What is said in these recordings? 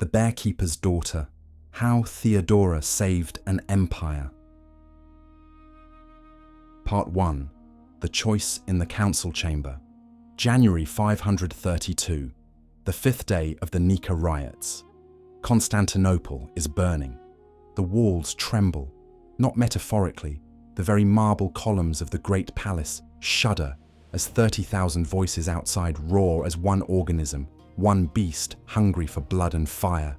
The Bearkeeper's Daughter, How Theodora Saved an Empire. Part 1. The Choice in the Council Chamber. January 532, the 5th day of the Nika Riots. Constantinople is burning. The walls tremble, not metaphorically. The very marble columns of the great palace shudder as 30,000 voices outside roar as one organism, one beast hungry for blood and fire.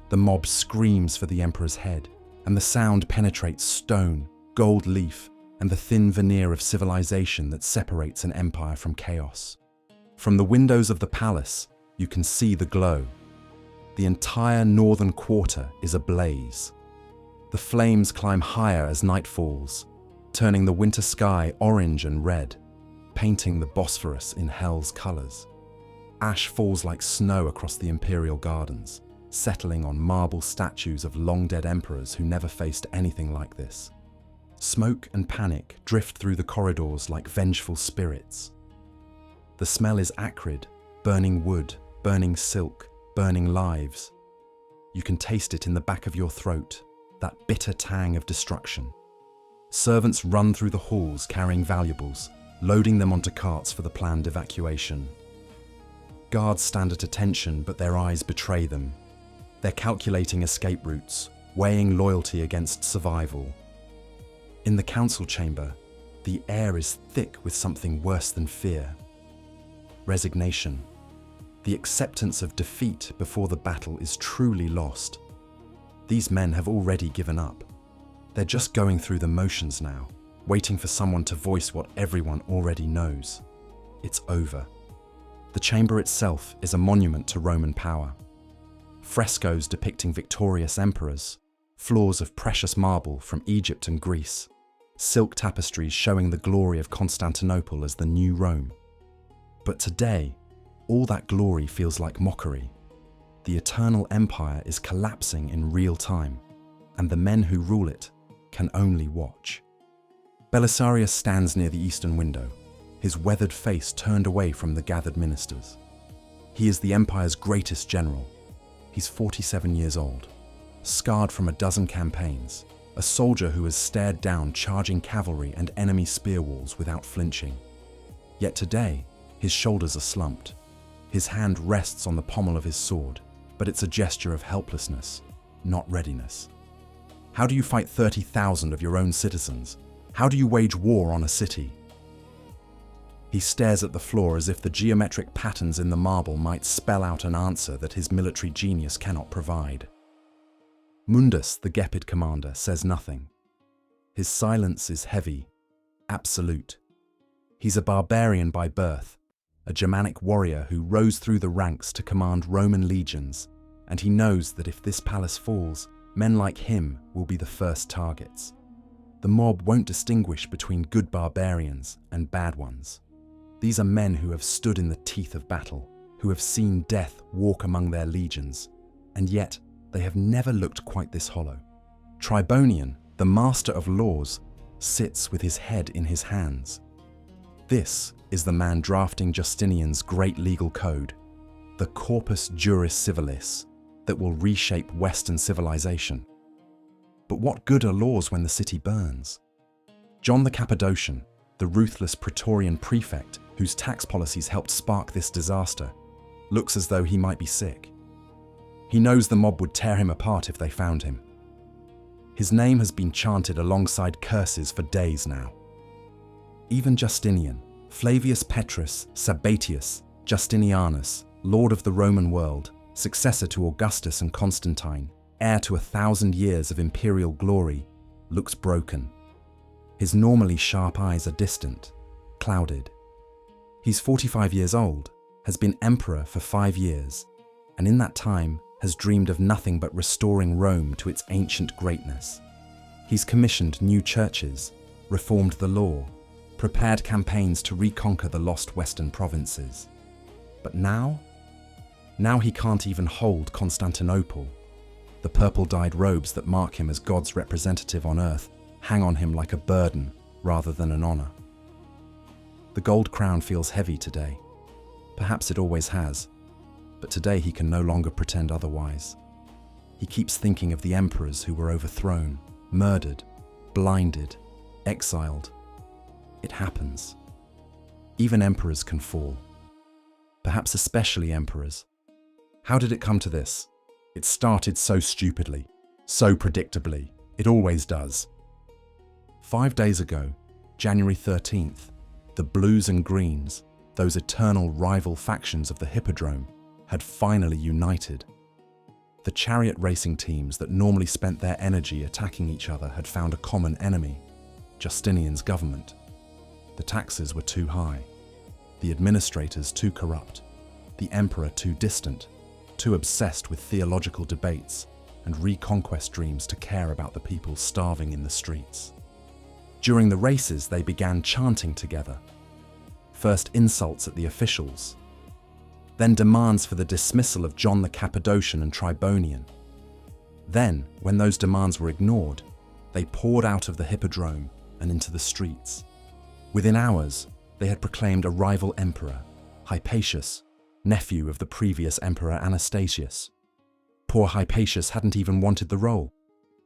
The mob screams for the emperor's head, and the sound penetrates stone, gold leaf, and the thin veneer of civilization that separates an empire from chaos. From the windows of the palace, you can see the glow. The entire northern quarter is ablaze. The flames climb higher as night falls, turning the winter sky orange and red, painting the Bosphorus in hell's colors. Ash falls like snow across the imperial gardens, settling on marble statues of long-dead emperors who never faced anything like this. Smoke and panic drift through the corridors like vengeful spirits. The smell is acrid, burning wood, burning silk, burning lives. You can taste it in the back of your throat, that bitter tang of destruction. Servants run through the halls carrying valuables, loading them onto carts for the planned evacuation. Guards stand at attention, but their eyes betray them. They're calculating escape routes, weighing loyalty against survival. In the council chamber, the air is thick with something worse than fear. Resignation. The acceptance of defeat before the battle is truly lost. These men have already given up. They're just going through the motions now, waiting for someone to voice what everyone already knows. It's over. The chamber itself is a monument to Roman power. Frescoes depicting victorious emperors, floors of precious marble from Egypt and Greece, silk tapestries showing the glory of Constantinople as the new Rome. But today, all that glory feels like mockery. The eternal empire is collapsing in real time, and the men who rule it can only watch. Belisarius stands near the eastern window, his weathered face turned away from the gathered ministers. He is the empire's greatest general. He's 47 years old, scarred from a dozen campaigns, a soldier who has stared down charging cavalry and enemy spear walls without flinching. Yet today, his shoulders are slumped. His hand rests on the pommel of his sword, but it's a gesture of helplessness, not readiness. How do you fight 30,000 of your own citizens? How do you wage war on a city? He stares at the floor as if the geometric patterns in the marble might spell out an answer that his military genius cannot provide. Mundus, the Gepid commander, says nothing. His silence is heavy, absolute. He's a barbarian by birth, a Germanic warrior who rose through the ranks to command Roman legions, and he knows that if this palace falls, men like him will be the first targets. The mob won't distinguish between good barbarians and bad ones. These are men who have stood in the teeth of battle, who have seen death walk among their legions, and yet they have never looked quite this hollow. Tribonian, the master of laws, sits with his head in his hands. This is the man drafting Justinian's great legal code, the Corpus Juris Civilis, that will reshape Western civilization. But what good are laws when the city burns? John the Cappadocian, the ruthless Praetorian prefect whose tax policies helped spark this disaster, looks as though he might be sick. He knows the mob would tear him apart if they found him. His name has been chanted alongside curses for days now. Even Justinian, Flavius Petrus Sabatius Justinianus, lord of the Roman world, successor to Augustus and Constantine, heir to 1,000 years of imperial glory, looks broken. His normally sharp eyes are distant, clouded. He's 45 years old, has been emperor for 5 years, and in that time has dreamed of nothing but restoring Rome to its ancient greatness. He's commissioned new churches, reformed the law, prepared campaigns to reconquer the lost western provinces. But now he can't even hold Constantinople. The purple-dyed robes that mark him as God's representative on earth hang on him like a burden rather than an honor. The gold crown feels heavy today. Perhaps it always has, but today he can no longer pretend otherwise. He keeps thinking of the emperors who were overthrown, murdered, blinded, exiled. It happens. Even emperors can fall. Perhaps especially emperors. How did it come to this? It started so stupidly, so predictably. It always does. 5 days ago, January 13th, the Blues and Greens, those eternal rival factions of the Hippodrome, had finally united. The chariot racing teams that normally spent their energy attacking each other had found a common enemy, Justinian's government. The taxes were too high, the administrators too corrupt, the emperor too distant, too obsessed with theological debates and reconquest dreams to care about the people starving in the streets. During the races, they began chanting together. First insults at the officials, then demands for the dismissal of John the Cappadocian and Tribonian. Then, when those demands were ignored, they poured out of the Hippodrome and into the streets. Within hours, they had proclaimed a rival emperor, Hypatius, nephew of the previous emperor Anastasius. Poor Hypatius hadn't even wanted the role,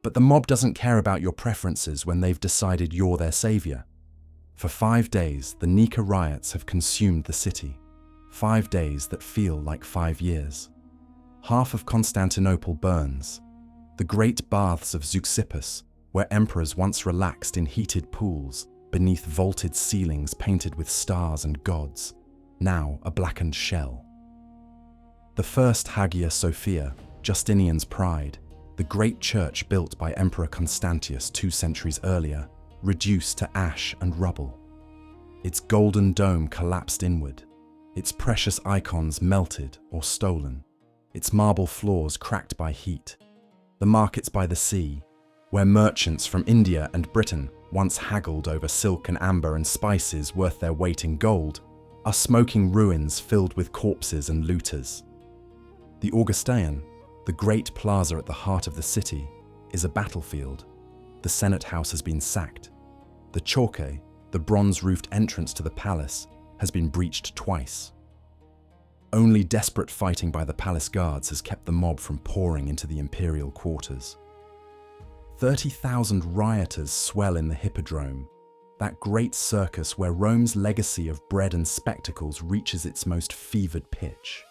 but the mob doesn't care about your preferences when they've decided you're their savior. For 5 days, the Nika Riots have consumed the city. 5 days that feel like 5 years. Half of Constantinople burns. The great baths of Zeuxippus, where emperors once relaxed in heated pools, beneath vaulted ceilings painted with stars and gods, now a blackened shell. The first Hagia Sophia, Justinian's pride, the great church built by Emperor Constantius 2 centuries earlier, reduced to ash and rubble. Its golden dome collapsed inward, its precious icons melted or stolen, its marble floors cracked by heat. The markets by the sea, where merchants from India and Britain once haggled over silk and amber and spices worth their weight in gold, are smoking ruins filled with corpses and looters. The Augusta, the great plaza at the heart of the city, is a battlefield. The Senate House has been sacked. The Chorche, the bronze-roofed entrance to the palace, has been breached twice. Only desperate fighting by the palace guards has kept the mob from pouring into the imperial quarters. 30,000 rioters swell in the Hippodrome, that great circus where Rome's legacy of bread and spectacles reaches its most fevered pitch.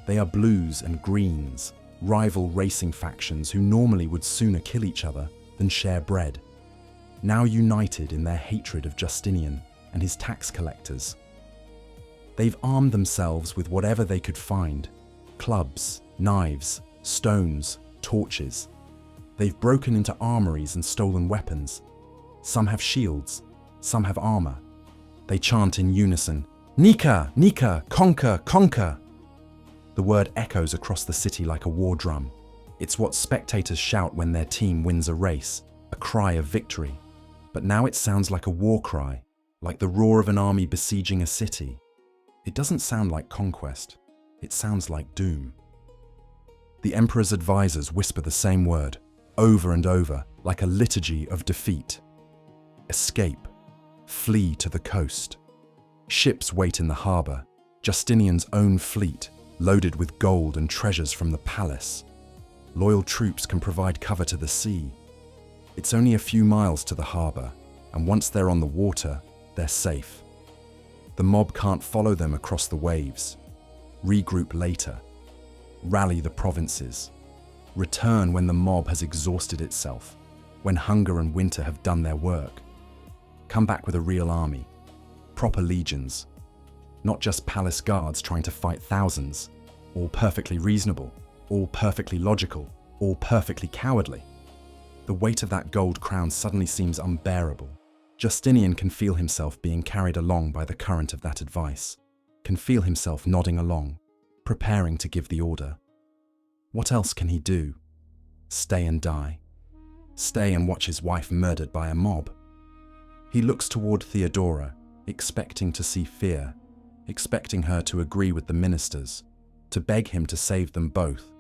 They are blues and greens, rival racing factions who normally would sooner kill each other than share bread, now united in their hatred of Justinian and his tax collectors. They've armed themselves with whatever they could find: clubs, knives, stones, torches. They've broken into armories and stolen weapons. Some have shields, some have armor. They chant in unison, "Nika, Nika, conquer, conquer!" The word echoes across the city like a war drum. It's what spectators shout when their team wins a race, a cry of victory. But now it sounds like a war cry, like the roar of an army besieging a city. It doesn't sound like conquest. It sounds like doom. The emperor's advisors whisper the same word, over and over, like a liturgy of defeat. Escape. Flee to the coast. Ships wait in the harbor, Justinian's own fleet, loaded with gold and treasures from the palace. Loyal troops can provide cover to the sea. It's only a few miles to the harbor, and once they're on the water, they're safe. The mob can't follow them across the waves. Regroup later. Rally the provinces. Return when the mob has exhausted itself, when hunger and winter have done their work. Come back with a real army. Proper legions. Not just palace guards trying to fight thousands. All perfectly reasonable, all perfectly logical, all perfectly cowardly. The weight of that gold crown suddenly seems unbearable. Justinian can feel himself being carried along by the current of that advice, can feel himself nodding along, preparing to give the order. What else can he do? Stay and die. Stay and watch his wife murdered by a mob. He looks toward Theodora, expecting to see fear, expecting her to agree with the ministers, to beg him to save them both.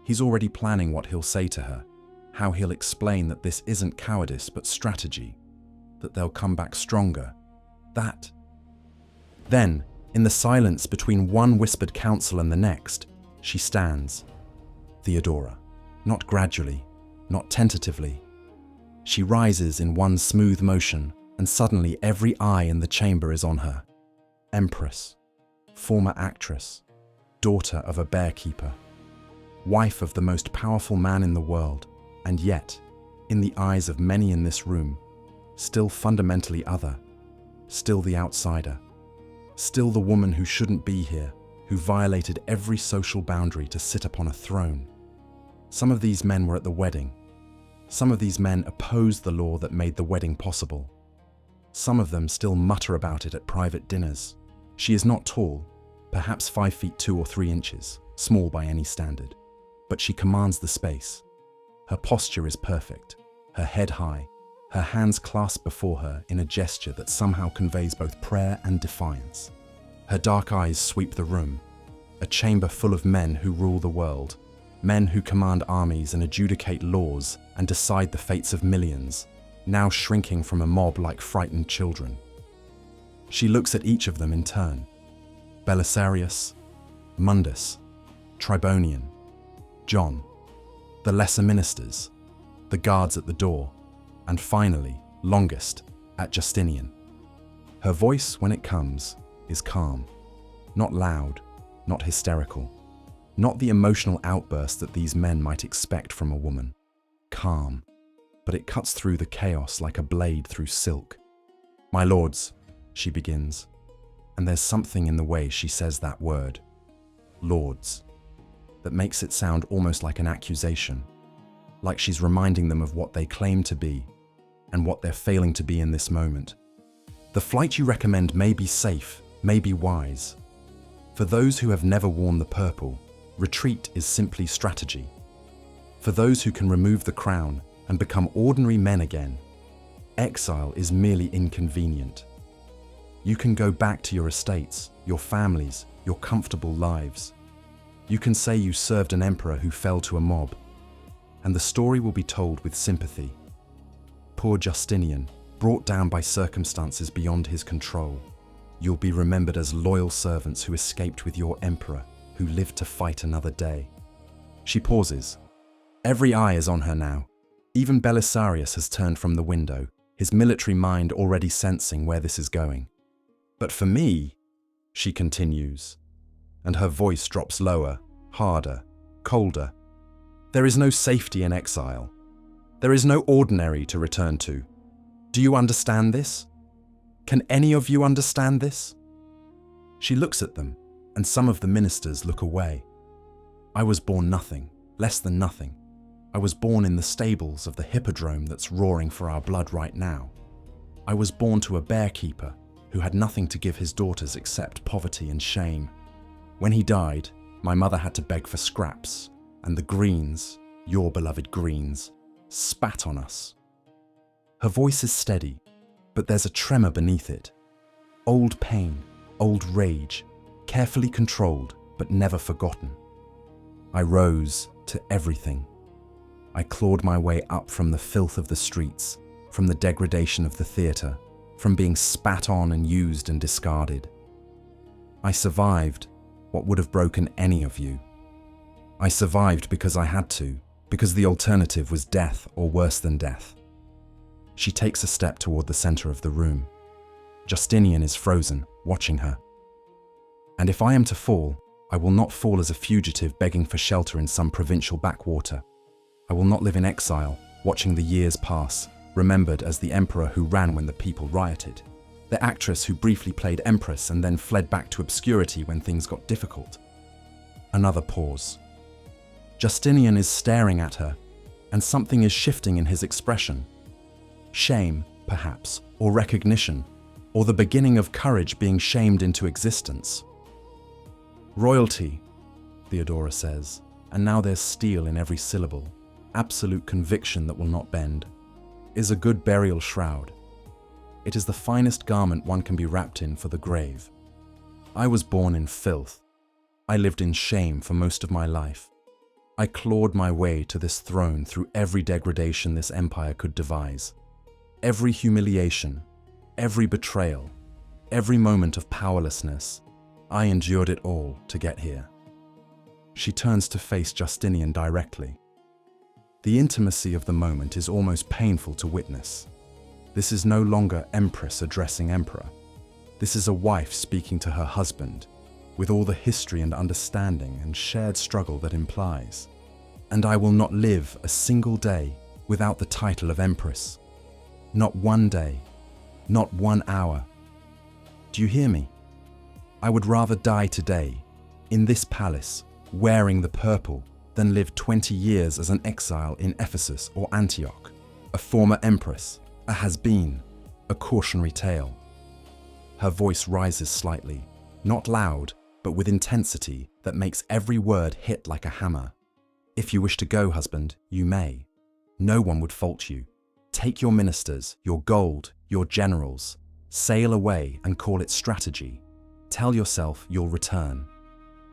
He's already planning what he'll say to her, how he'll explain that this isn't cowardice but strategy, that they'll come back stronger, that. Then, in the silence between one whispered counsel and the next, she stands. Theodora. Not gradually, not tentatively. She rises in one smooth motion, and suddenly every eye in the chamber is on her. Empress, former actress, daughter of a bearkeeper, wife of the most powerful man in the world, and yet, in the eyes of many in this room, still fundamentally other, still the outsider, still the woman who shouldn't be here, who violated every social boundary to sit upon a throne. Some of these men were at the wedding. Some of these men opposed the law that made the wedding possible. Some of them still mutter about it at private dinners. She is not tall, perhaps 5 feet 2 or 3 inches, small by any standard, but she commands the space. Her posture is perfect, her head high, her hands clasped before her in a gesture that somehow conveys both prayer and defiance. Her dark eyes sweep the room, a chamber full of men who rule the world, men who command armies and adjudicate laws and decide the fates of millions, now shrinking from a mob like frightened children. She looks at each of them in turn. Belisarius, Mundus, Tribonian, John, the lesser ministers, the guards at the door, and finally, longest, at Justinian. Her voice, when it comes, is calm, not loud, not hysterical, not the emotional outburst that these men might expect from a woman. Calm, but it cuts through the chaos like a blade through silk. "My lords," she begins, and there's something in the way she says that word, lords, that makes it sound almost like an accusation, like she's reminding them of what they claim to be and what they're failing to be in this moment. "The flight you recommend may be safe, may be wise. For those who have never worn the purple, retreat is simply strategy. For those who can remove the crown and become ordinary men again, exile is merely inconvenient. You can go back to your estates, your families, your comfortable lives. You can say you served an emperor who fell to a mob, and the story will be told with sympathy. Poor Justinian, brought down by circumstances beyond his control. You'll be remembered as loyal servants who escaped with your emperor, who lived to fight another day." She pauses. Every eye is on her now. Even Belisarius has turned from the window, his military mind already sensing where this is going. "But for me," she continues, and her voice drops lower, harder, colder, "there is no safety in exile. There is no ordinary to return to. Do you understand this? Can any of you understand this?" She looks at them, and some of the ministers look away. "I was born nothing, less than nothing. I was born in the stables of the Hippodrome that's roaring for our blood right now. I was born to a bearkeeper who had nothing to give his daughters except poverty and shame. When he died, my mother had to beg for scraps, and the Greens, your beloved Greens, spat on us." Her voice is steady, but there's a tremor beneath it. Old pain, old rage, carefully controlled but never forgotten. "I rose to everything. I clawed my way up from the filth of the streets, from the degradation of the theatre, from being spat on and used and discarded. I survived what would have broken any of you. I survived because I had to, because the alternative was death or worse than death." She takes a step toward the center of the room. Justinian is frozen, watching her. "And if I am to fall, I will not fall as a fugitive begging for shelter in some provincial backwater. I will not live in exile, watching the years pass, remembered as the emperor who ran when the people rioted, the actress who briefly played Empress and then fled back to obscurity when things got difficult." Another pause. Justinian is staring at her, and something is shifting in his expression. Shame, perhaps, or recognition, or the beginning of courage being shamed into existence. "Royalty," Theodora says, and now there's steel in every syllable, absolute conviction that will not bend, "is a good burial shroud. It is the finest garment one can be wrapped in for the grave. I was born in filth. I lived in shame for most of my life. I clawed my way to this throne through every degradation this empire could devise. Every humiliation, every betrayal, every moment of powerlessness, I endured it all to get here." She turns to face Justinian directly. The intimacy of the moment is almost painful to witness. This is no longer Empress addressing Emperor. This is a wife speaking to her husband, with all the history and understanding and shared struggle that implies. And I will not live a single day without the title of Empress. Not one day, not 1 hour. Do you hear me? I would rather die today, in this palace, wearing the purple, than live 20 years as an exile in Ephesus or Antioch, a former empress, a has-been, a cautionary tale. Her voice rises slightly, not loud, but with intensity that makes every word hit like a hammer. If you wish to go, husband, you may. No one would fault you. Take your ministers, your gold, your generals, sail away and call it strategy. Tell yourself you'll return.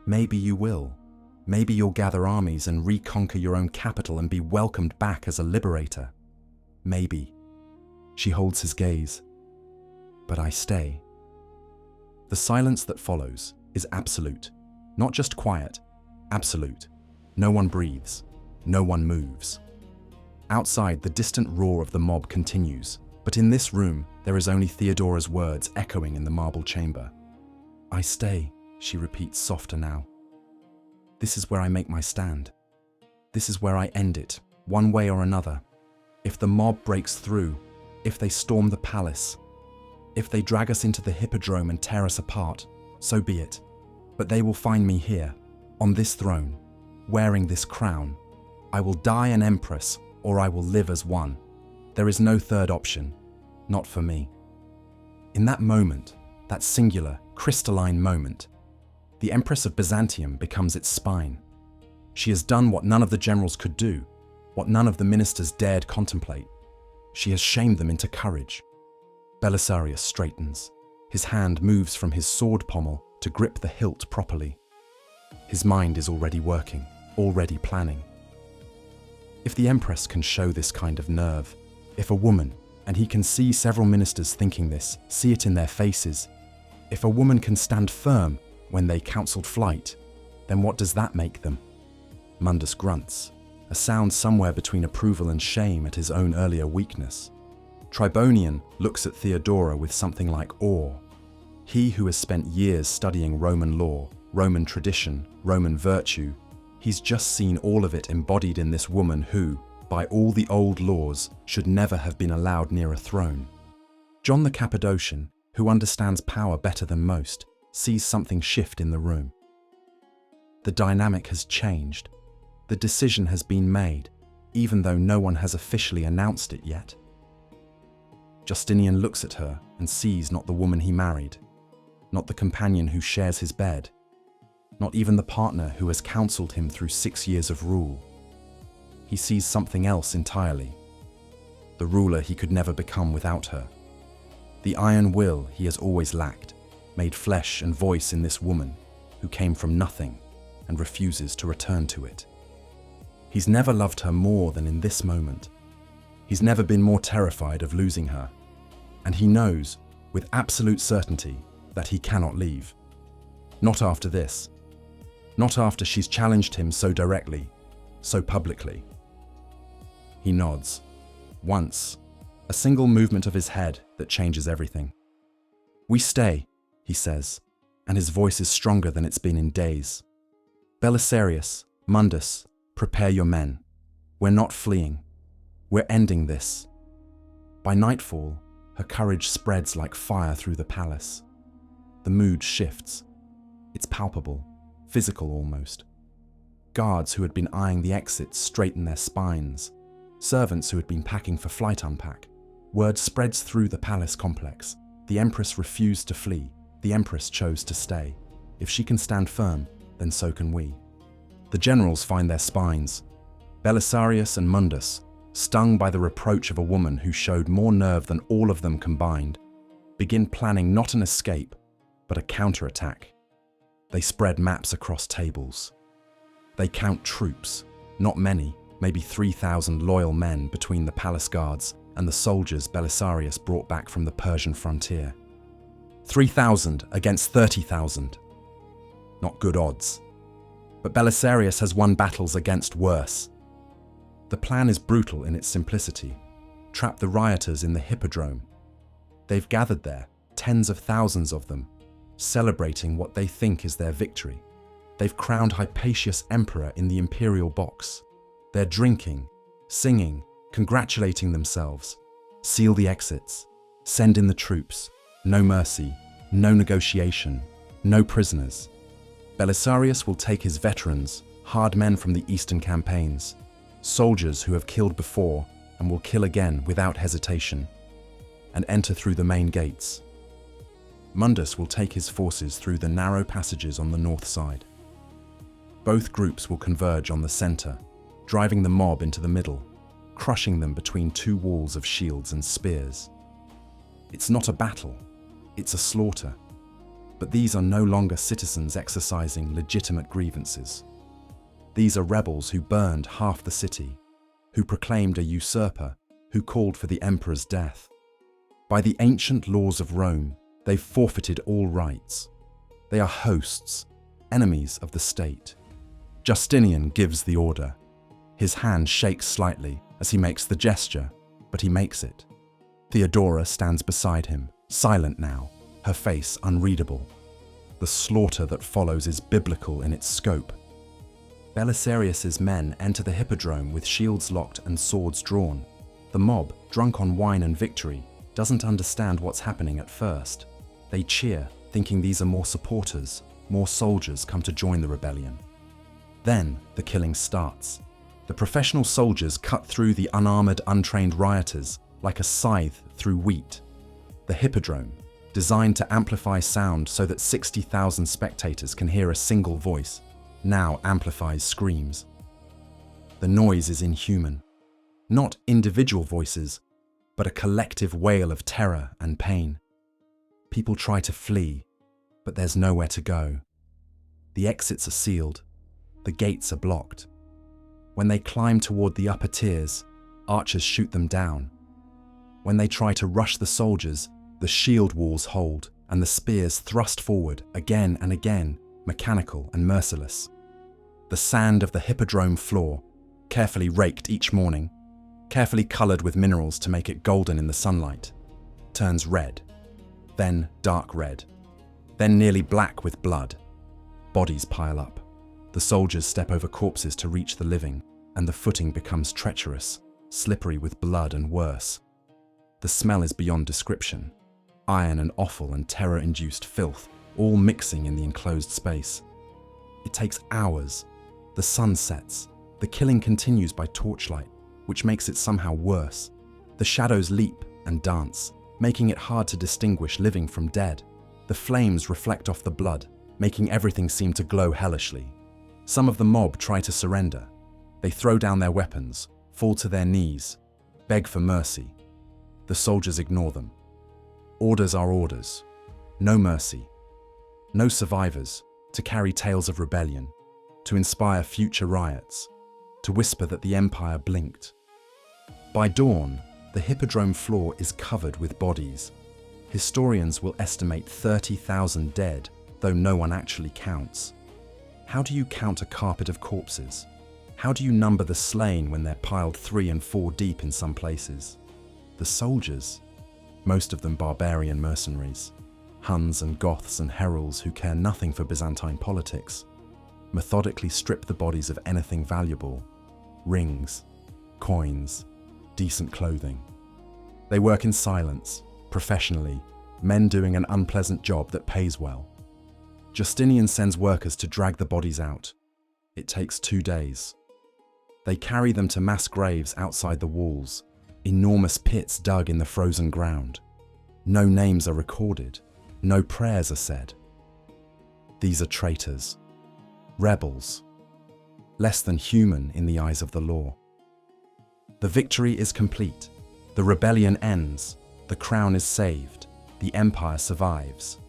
Maybe you will. Maybe you'll gather armies and reconquer your own capital and be welcomed back as a liberator. Maybe. She holds his gaze. But I stay. The silence that follows is absolute. Not just quiet, absolute. No one breathes. No one moves. Outside, the distant roar of the mob continues, but in this room, there is only Theodora's words echoing in the marble chamber. I stay, she repeats softer now. This is where I make my stand. This is where I end it, one way or another. If the mob breaks through, if they storm the palace, if they drag us into the Hippodrome and tear us apart, so be it. But they will find me here, on this throne, wearing this crown. I will die an empress, or I will live as one. There is no third option, not for me. In that moment, that singular, crystalline moment, the Empress of Byzantium becomes its spine. She has done what none of the generals could do, what none of the ministers dared contemplate. She has shamed them into courage. Belisarius straightens. His hand moves from his sword pommel to grip the hilt properly. His mind is already working, already planning. If the Empress can show this kind of nerve, if a woman, and he can see several ministers thinking this, see it in their faces, if a woman can stand firm when they counselled flight, then what does that make them? Mundus grunts, a sound somewhere between approval and shame at his own earlier weakness. Tribonian looks at Theodora with something like awe. He who has spent years studying Roman law, Roman tradition, Roman virtue, he's just seen all of it embodied in this woman who, by all the old laws, should never have been allowed near a throne. John the Cappadocian, who understands power better than most, sees something shift in the room. The dynamic has changed. The decision has been made, even though no one has officially announced it yet. Justinian looks at her and sees not the woman he married, not the companion who shares his bed, not even the partner who has counselled him through 6 years of rule. He sees something else entirely. The ruler he could never become without her. The iron will he has always lacked, made flesh and voice in this woman who came from nothing and refuses to return to it. He's never loved her more than in this moment. He's never been more terrified of losing her, and he knows with absolute certainty that he cannot leave. Not after this. Not after she's challenged him so directly, so publicly. He nods. Once, a single movement of his head that changes everything. We stay, he says, and his voice is stronger than it's been in days. Belisarius, Mundus, prepare your men. We're not fleeing. We're ending this. By nightfall, her courage spreads like fire through the palace. The mood shifts. It's palpable, physical almost. Guards who had been eyeing the exits straighten their spines. Servants who had been packing for flight unpack. Word spreads through the palace complex. The Empress refused to flee. The Empress chose to stay. If she can stand firm, then so can we. The generals find their spines. Belisarius and Mundus, stung by the reproach of a woman who showed more nerve than all of them combined, begin planning not an escape, but a counterattack. They spread maps across tables. They count troops, not many, maybe 3,000 loyal men between the palace guards and the soldiers Belisarius brought back from the Persian frontier. 3,000 against 30,000. Not good odds. But Belisarius has won battles against worse. The plan is brutal in its simplicity. Trap the rioters in the Hippodrome. They've gathered there, tens of thousands of them, celebrating what they think is their victory. They've crowned Hypatius emperor in the imperial box. They're drinking, singing, congratulating themselves. Seal the exits. Send in the troops. No mercy, no negotiation, no prisoners. Belisarius will take his veterans, hard men from the eastern campaigns, soldiers who have killed before and will kill again without hesitation, and enter through the main gates. Mundus will take his forces through the narrow passages on the north side. Both groups will converge on the center, driving the mob into the middle, crushing them between two walls of shields and spears. It's not a battle, it's a slaughter. But these are no longer citizens exercising legitimate grievances. These are rebels who burned half the city, who proclaimed a usurper, who called for the emperor's death. By the ancient laws of Rome, they've forfeited all rights. They are hosts, enemies of the state. Justinian gives the order. His hand shakes slightly as he makes the gesture, but he makes it. Theodora stands beside him, silent now, her face unreadable. The slaughter that follows is biblical in its scope. Belisarius's men enter the Hippodrome with shields locked and swords drawn. The mob, drunk on wine and victory, doesn't understand what's happening at first. They cheer, thinking these are more supporters, more soldiers come to join the rebellion. Then the killing starts. The professional soldiers cut through the unarmored, untrained rioters like a scythe through wheat. The Hippodrome, designed to amplify sound so that 60,000 spectators can hear a single voice, now amplifies screams. The noise is inhuman. Not individual voices, but a collective wail of terror and pain. People try to flee, but there's nowhere to go. The exits are sealed. The gates are blocked. When they climb toward the upper tiers, archers shoot them down. When they try to rush the soldiers, the shield walls hold, and the spears thrust forward again and again, mechanical and merciless. The sand of the Hippodrome floor, carefully raked each morning, carefully colored with minerals to make it golden in the sunlight, turns red, then dark red, then nearly black with blood. Bodies pile up. The soldiers step over corpses to reach the living, and the footing becomes treacherous, slippery with blood and worse. The smell is beyond description. Iron and offal and terror-induced filth, all mixing in the enclosed space. It takes hours. The sun sets. The killing continues by torchlight, which makes it somehow worse. The shadows leap and dance, making it hard to distinguish living from dead. The flames reflect off the blood, making everything seem to glow hellishly. Some of the mob try to surrender. They throw down their weapons, fall to their knees, beg for mercy. The soldiers ignore them. Orders are orders. No mercy. No survivors to carry tales of rebellion, to inspire future riots, to whisper that the empire blinked. By dawn, the Hippodrome floor is covered with bodies. Historians will estimate 30,000 dead, though no one actually counts. How do you count a carpet of corpses? How do you number the slain when they're piled 3 and 4 deep in some places? The soldiers, most of them barbarian mercenaries, Huns and Goths and Heralds who care nothing for Byzantine politics, methodically strip the bodies of anything valuable: rings, coins, decent clothing. They work in silence, professionally, men doing an unpleasant job that pays well. Justinian sends workers to drag the bodies out. It takes 2 days. They carry them to mass graves outside the walls, enormous pits dug in the frozen ground. No names are recorded, no prayers are said. These are traitors, rebels, less than human in the eyes of the law. The victory is complete, the rebellion ends, the crown is saved, the empire survives.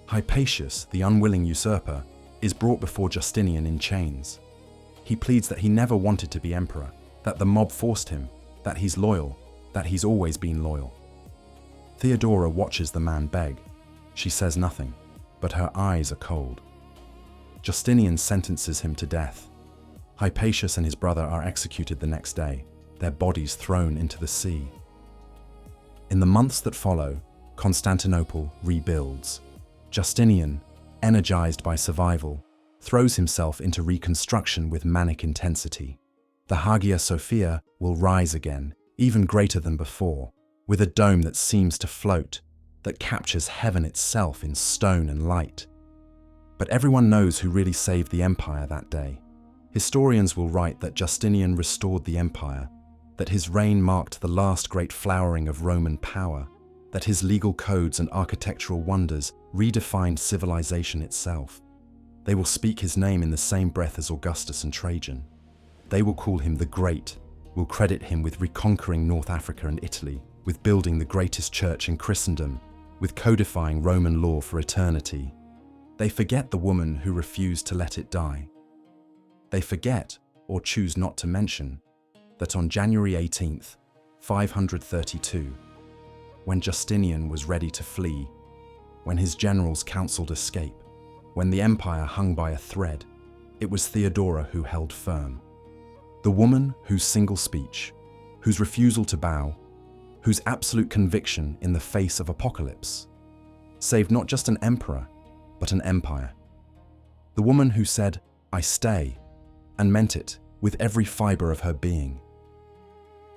Hypatius, the unwilling usurper, is brought before Justinian in chains. He pleads that he never wanted to be emperor, that the mob forced him, that he's loyal, that he's always been loyal. Theodora watches the man beg. She says nothing, but her eyes are cold. Justinian sentences him to death. Hypatius and his brother are executed the next day, their bodies thrown into the sea. In the months that follow, Constantinople rebuilds. Justinian, energized by survival, throws himself into reconstruction with manic intensity. The Hagia Sophia will rise again, even greater than before, with a dome that seems to float, that captures heaven itself in stone and light. But everyone knows who really saved the empire that day. Historians will write that Justinian restored the empire, that his reign marked the last great flowering of Roman power, that his legal codes and architectural wonders redefined civilization itself. They will speak his name in the same breath as Augustus and Trajan. They will call him the Great, will credit him with reconquering North Africa and Italy, with building the greatest church in Christendom, with codifying Roman law for eternity. They forget the woman who refused to let it die. They forget, or choose not to mention, that on January 18th, 532, when Justinian was ready to flee, when his generals counseled escape, when the empire hung by a thread, it was Theodora who held firm. The woman whose single speech, whose refusal to bow, whose absolute conviction in the face of apocalypse, saved not just an emperor, but an empire. The woman who said, "I stay," and meant it with every fiber of her being.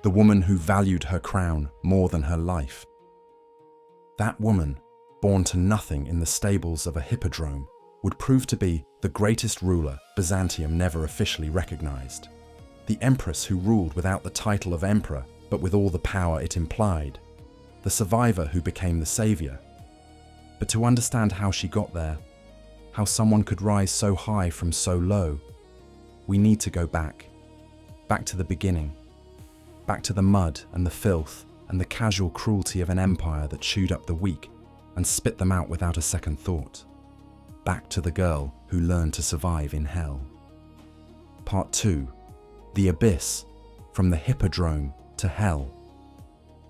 The woman who valued her crown more than her life. That woman, born to nothing in the stables of a hippodrome, would prove to be the greatest ruler Byzantium never officially recognized. The Empress who ruled without the title of emperor, but with all the power it implied. The survivor who became the savior. But to understand how she got there, how someone could rise so high from so low, we need to go back to the beginning, back to the mud and the filth and the casual cruelty of an empire that chewed up the weak and spit them out without a second thought. Back to the girl who learned to survive in hell. Part 2. The Abyss, from the Hippodrome to hell.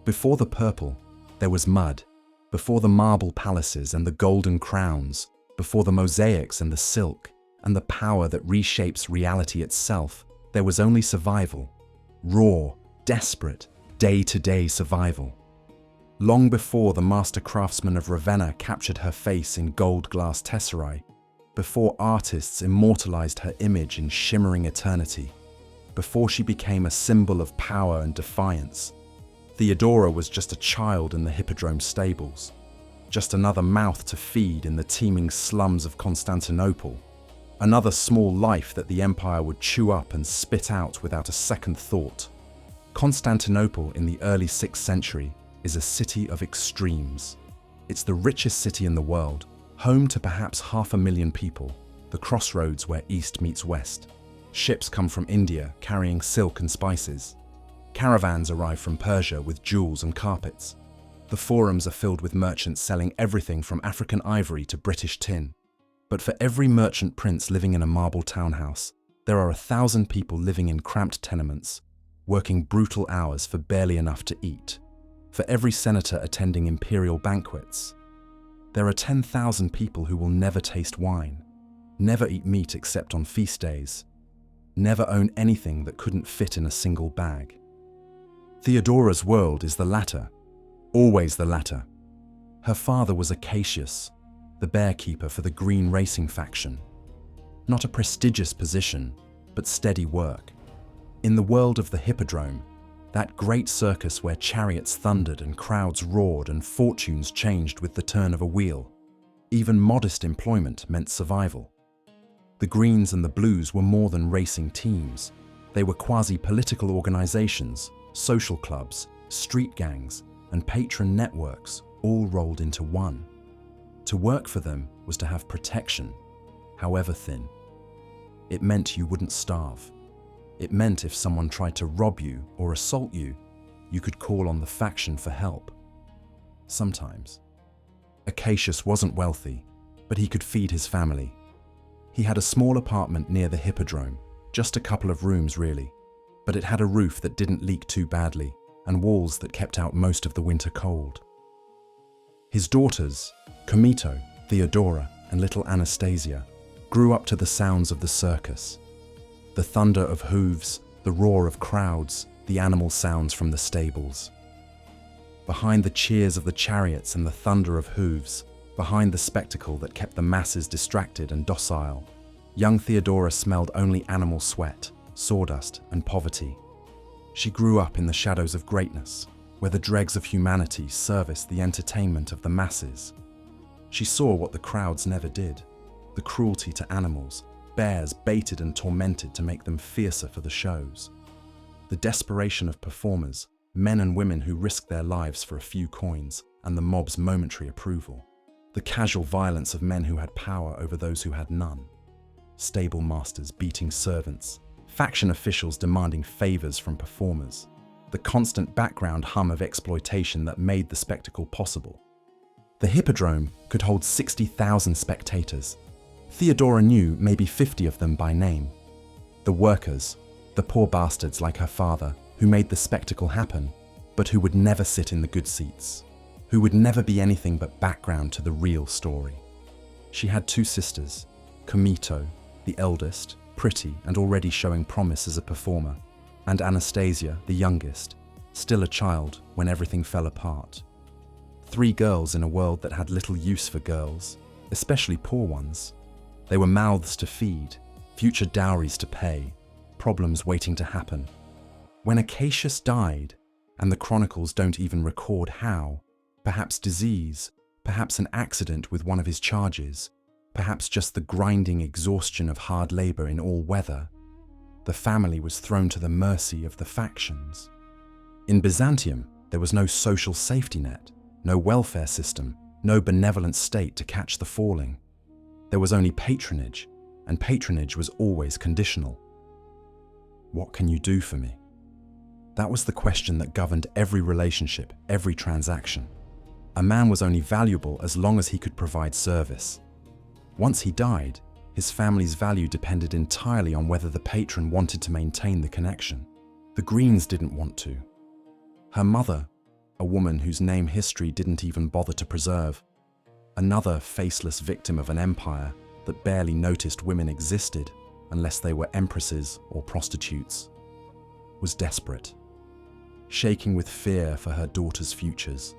Before the purple, there was mud. Before the marble palaces and the golden crowns, before the mosaics and the silk, and the power that reshapes reality itself, there was only survival. Raw, desperate, day-to-day survival. Long before the master craftsman of Ravenna captured her face in gold glass tesserae, before artists immortalized her image in shimmering eternity, before she became a symbol of power and defiance, Theodora was just a child in the Hippodrome stables, just another mouth to feed in the teeming slums of Constantinople, another small life that the empire would chew up and spit out without a second thought. Constantinople in the early 6th century is a city of extremes. It's the richest city in the world, home to perhaps 500,000 people, the crossroads where East meets West. Ships come from India carrying silk and spices. Caravans arrive from Persia with jewels and carpets. The forums are filled with merchants selling everything from African ivory to British tin. But for every merchant prince living in a marble townhouse, there are 1,000 people living in cramped tenements, working brutal hours for barely enough to eat. For every senator attending imperial banquets, there are 10,000 people who will never taste wine, never eat meat except on feast days, never own anything that couldn't fit in a single bag. Theodora's world is the latter, always the latter. Her father was Cassius, the bearkeeper for the Green Racing faction. Not a prestigious position, but steady work. In the world of the Hippodrome, that great circus where chariots thundered and crowds roared and fortunes changed with the turn of a wheel, even modest employment meant survival. The Greens and the Blues were more than racing teams. They were quasi-political organizations, social clubs, street gangs, and patron networks all rolled into one. To work for them was to have protection, however thin. It meant you wouldn't starve. It meant if someone tried to rob you or assault you, you could call on the faction for help. Sometimes. Cassius wasn't wealthy, but he could feed his family. He had a small apartment near the Hippodrome, just a couple of rooms really, but it had a roof that didn't leak too badly and walls that kept out most of the winter cold. His daughters, Comito, Theodora, and little Anastasia, grew up to the sounds of the circus. The thunder of hooves, the roar of crowds, the animal sounds from the stables. Behind the cheers of the chariots and the thunder of hooves, behind the spectacle that kept the masses distracted and docile, young Theodora smelled only animal sweat, sawdust, and poverty. She grew up in the shadows of greatness, where the dregs of humanity serviced the entertainment of the masses. She saw what the crowds never did, the cruelty to animals, bears baited and tormented to make them fiercer for the shows. The desperation of performers, men and women who risked their lives for a few coins, and the mob's momentary approval. The casual violence of men who had power over those who had none. Stable masters beating servants, faction officials demanding favors from performers. The constant background hum of exploitation that made the spectacle possible. The Hippodrome could hold 60,000 spectators. Theodora knew maybe 50 of them by name. The workers, the poor bastards like her father, who made the spectacle happen, but who would never sit in the good seats, who would never be anything but background to the real story. She had 2 sisters, Comito, the eldest, pretty and already showing promise as a performer, and Anastasia, the youngest, still a child when everything fell apart. 3 girls in a world that had little use for girls, especially poor ones. They were mouths to feed, future dowries to pay, problems waiting to happen. When Acacius died, and the chronicles don't even record how, perhaps disease, perhaps an accident with one of his charges, perhaps just the grinding exhaustion of hard labor in all weather, the family was thrown to the mercy of the factions. In Byzantium, there was no social safety net, no welfare system, no benevolent state to catch the falling. There was only patronage, and patronage was always conditional. What can you do for me? That was the question that governed every relationship, every transaction. A man was only valuable as long as he could provide service. Once he died, his family's value depended entirely on whether the patron wanted to maintain the connection. The Greens didn't want to. Her mother, a woman whose name history didn't even bother to preserve, another faceless victim of an empire that barely noticed women existed unless they were empresses or prostitutes, was desperate, shaking with fear for her daughter's futures.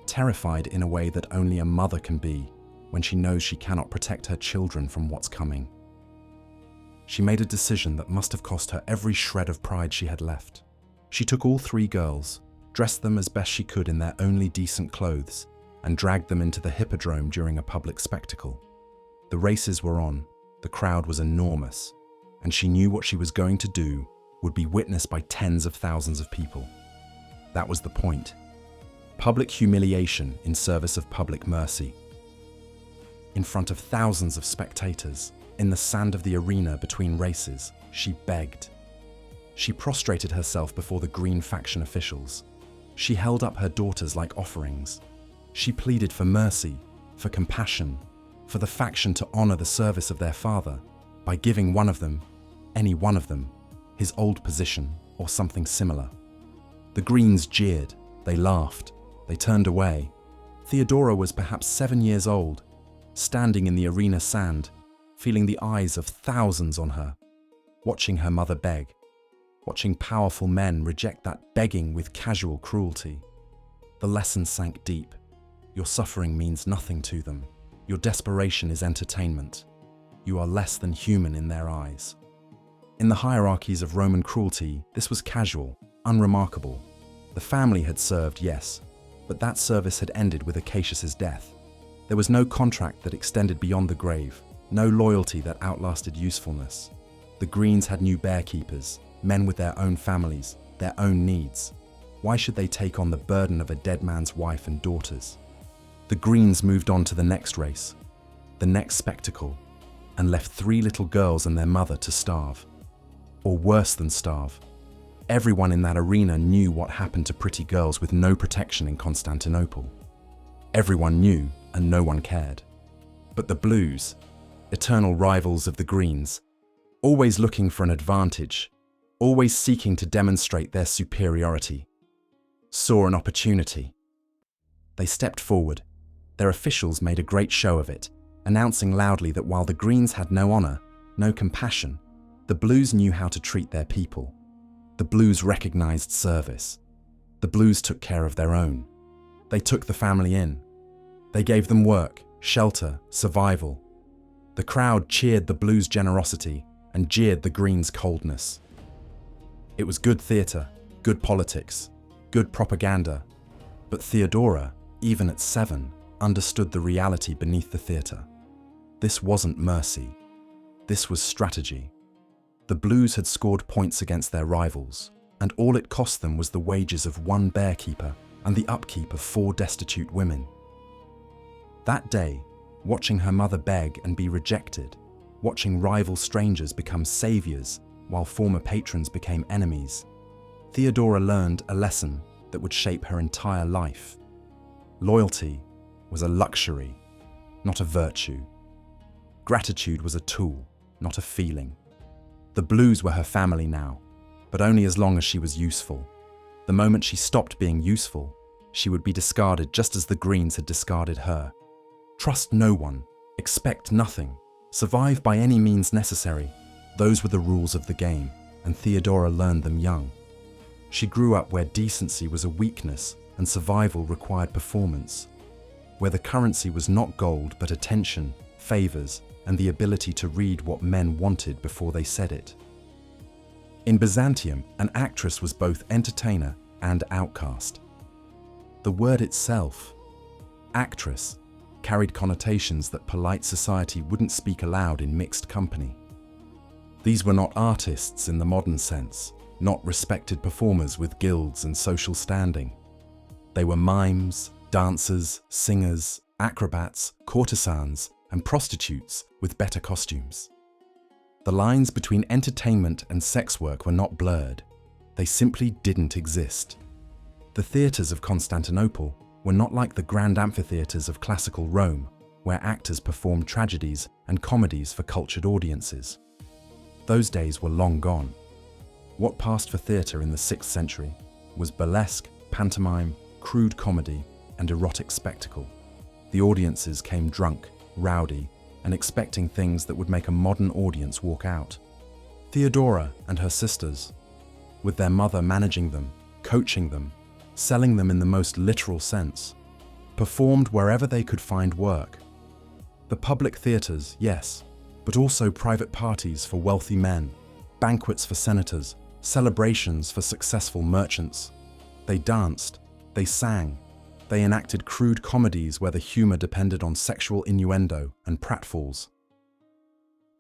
Terrified in a way that only a mother can be when she knows she cannot protect her children from what's coming. She made a decision that must have cost her every shred of pride she had left. She took all 3 girls, dressed them as best she could in their only decent clothes, and dragged them into the Hippodrome during a public spectacle. The races were on, the crowd was enormous, and she knew what she was going to do would be witnessed by tens of thousands of people. That was the point. Public humiliation in service of public mercy. In front of thousands of spectators, in the sand of the arena between races, she begged. She prostrated herself before the Green faction officials. She held up her daughters like offerings. She pleaded for mercy, for compassion, for the faction to honor the service of their father by giving one of them, any one of them, his old position or something similar. The Greens jeered, they laughed, they turned away. Theodora was perhaps 7 years old, standing in the arena sand, feeling the eyes of thousands on her, watching her mother beg, watching powerful men reject that begging with casual cruelty. The lesson sank deep. Your suffering means nothing to them. Your desperation is entertainment. You are less than human in their eyes. In the hierarchies of Roman cruelty, this was casual, unremarkable. The family had served, yes, but that service had ended with Acacius's death. There was no contract that extended beyond the grave, no loyalty that outlasted usefulness. The Greens had new bearkeepers, men with their own families, their own needs. Why should they take on the burden of a dead man's wife and daughters? The Greens moved on to the next race, the next spectacle, and left 3 little girls and their mother to starve. Or worse than starve. Everyone in that arena knew what happened to pretty girls with no protection in Constantinople. Everyone knew, and no one cared. But the Blues, eternal rivals of the Greens, always looking for an advantage, always seeking to demonstrate their superiority, saw an opportunity. They stepped forward. Their officials made a great show of it, announcing loudly that while the Greens had no honor, no compassion, The Blues knew how to treat their people. The Blues recognized service. The Blues took care of their own. They took the family in. They gave them work, shelter, survival. The crowd cheered the Blues' generosity and jeered the Greens' coldness. It was good theatre, good politics, good propaganda. But Theodora, even at 7, understood the reality beneath the theatre. This wasn't mercy. This was strategy. The Blues had scored points against their rivals, and all it cost them was the wages of 1 bearkeeper and the upkeep of 4 destitute women. That day, watching her mother beg and be rejected, watching rival strangers become saviors while former patrons became enemies, Theodora learned a lesson that would shape her entire life. Loyalty was a luxury, not a virtue. Gratitude was a tool, not a feeling. The Blues were her family now, but only as long as she was useful. The moment she stopped being useful, she would be discarded just as the Greens had discarded her. Trust no one, expect nothing, survive by any means necessary. Those were the rules of the game, and Theodora learned them young. She grew up where decency was a weakness and survival required performance, where the currency was not gold but attention, favors, and the ability to read what men wanted before they said it. In Byzantium, an actress was both entertainer and outcast. The word itself, actress, carried connotations that polite society wouldn't speak aloud in mixed company. These were not artists in the modern sense, not respected performers with guilds and social standing. They were mimes, dancers, singers, acrobats, courtesans, and prostitutes with better costumes. The lines between entertainment and sex work were not blurred. They simply didn't exist. The theatres of Constantinople were not like the grand amphitheatres of classical Rome, where actors performed tragedies and comedies for cultured audiences. Those days were long gone. What passed for theatre in the 6th century was burlesque, pantomime, crude comedy, and erotic spectacle. The audiences came drunk, rowdy, and expecting things that would make a modern audience walk out. Theodora and her sisters, with their mother managing them, coaching them, selling them in the most literal sense, performed wherever they could find work. The public theatres, yes, but also private parties for wealthy men, banquets for senators, celebrations for successful merchants. They danced, they sang, they enacted crude comedies where the humour depended on sexual innuendo and pratfalls.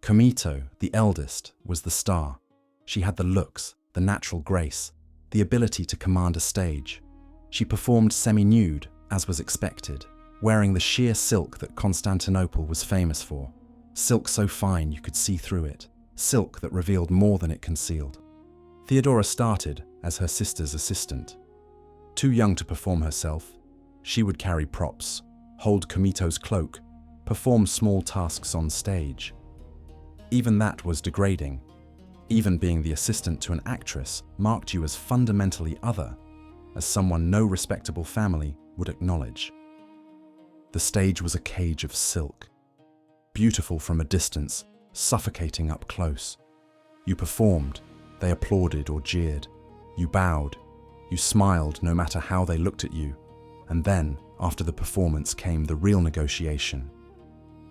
Comito, the eldest, was the star. She had the looks, the natural grace, the ability to command a stage. She performed semi-nude, as was expected, wearing the sheer silk that Constantinople was famous for. Silk so fine you could see through it, silk that revealed more than it concealed. Theodora started as her sister's assistant. Too young to perform herself, she would carry props, hold Comito's cloak, perform small tasks on stage. Even that was degrading. Even being the assistant to an actress marked you as fundamentally other, as someone no respectable family would acknowledge. The stage was a cage of silk, beautiful from a distance, suffocating up close. You performed, they applauded or jeered. You bowed, you smiled no matter how they looked at you. And then, after the performance, came the real negotiation.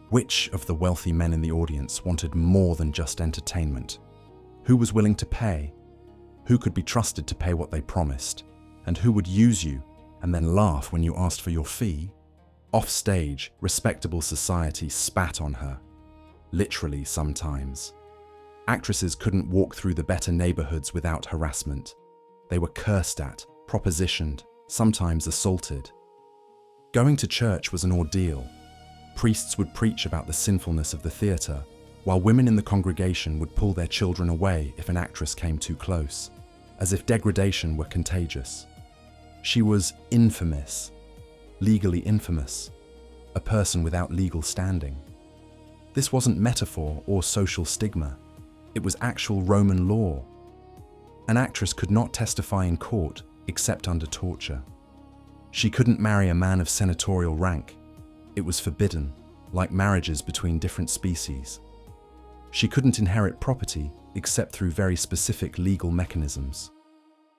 Which of the wealthy men in the audience wanted more than just entertainment? Who was willing to pay? Who could be trusted to pay what they promised? And who would use you and then laugh when you asked for your fee? Off stage, respectable society spat on her. Literally sometimes. Actresses couldn't walk through the better neighborhoods without harassment. They were cursed at, propositioned, sometimes assaulted. Going to church was an ordeal. Priests would preach about the sinfulness of the theatre, while women in the congregation would pull their children away if an actress came too close, as if degradation were contagious. She was infamous, legally infamous, a person without legal standing. This wasn't metaphor or social stigma. It was actual Roman law. An actress could not testify in court except under torture. She couldn't marry a man of senatorial rank. It was forbidden, like marriages between different species. She couldn't inherit property except through very specific legal mechanisms.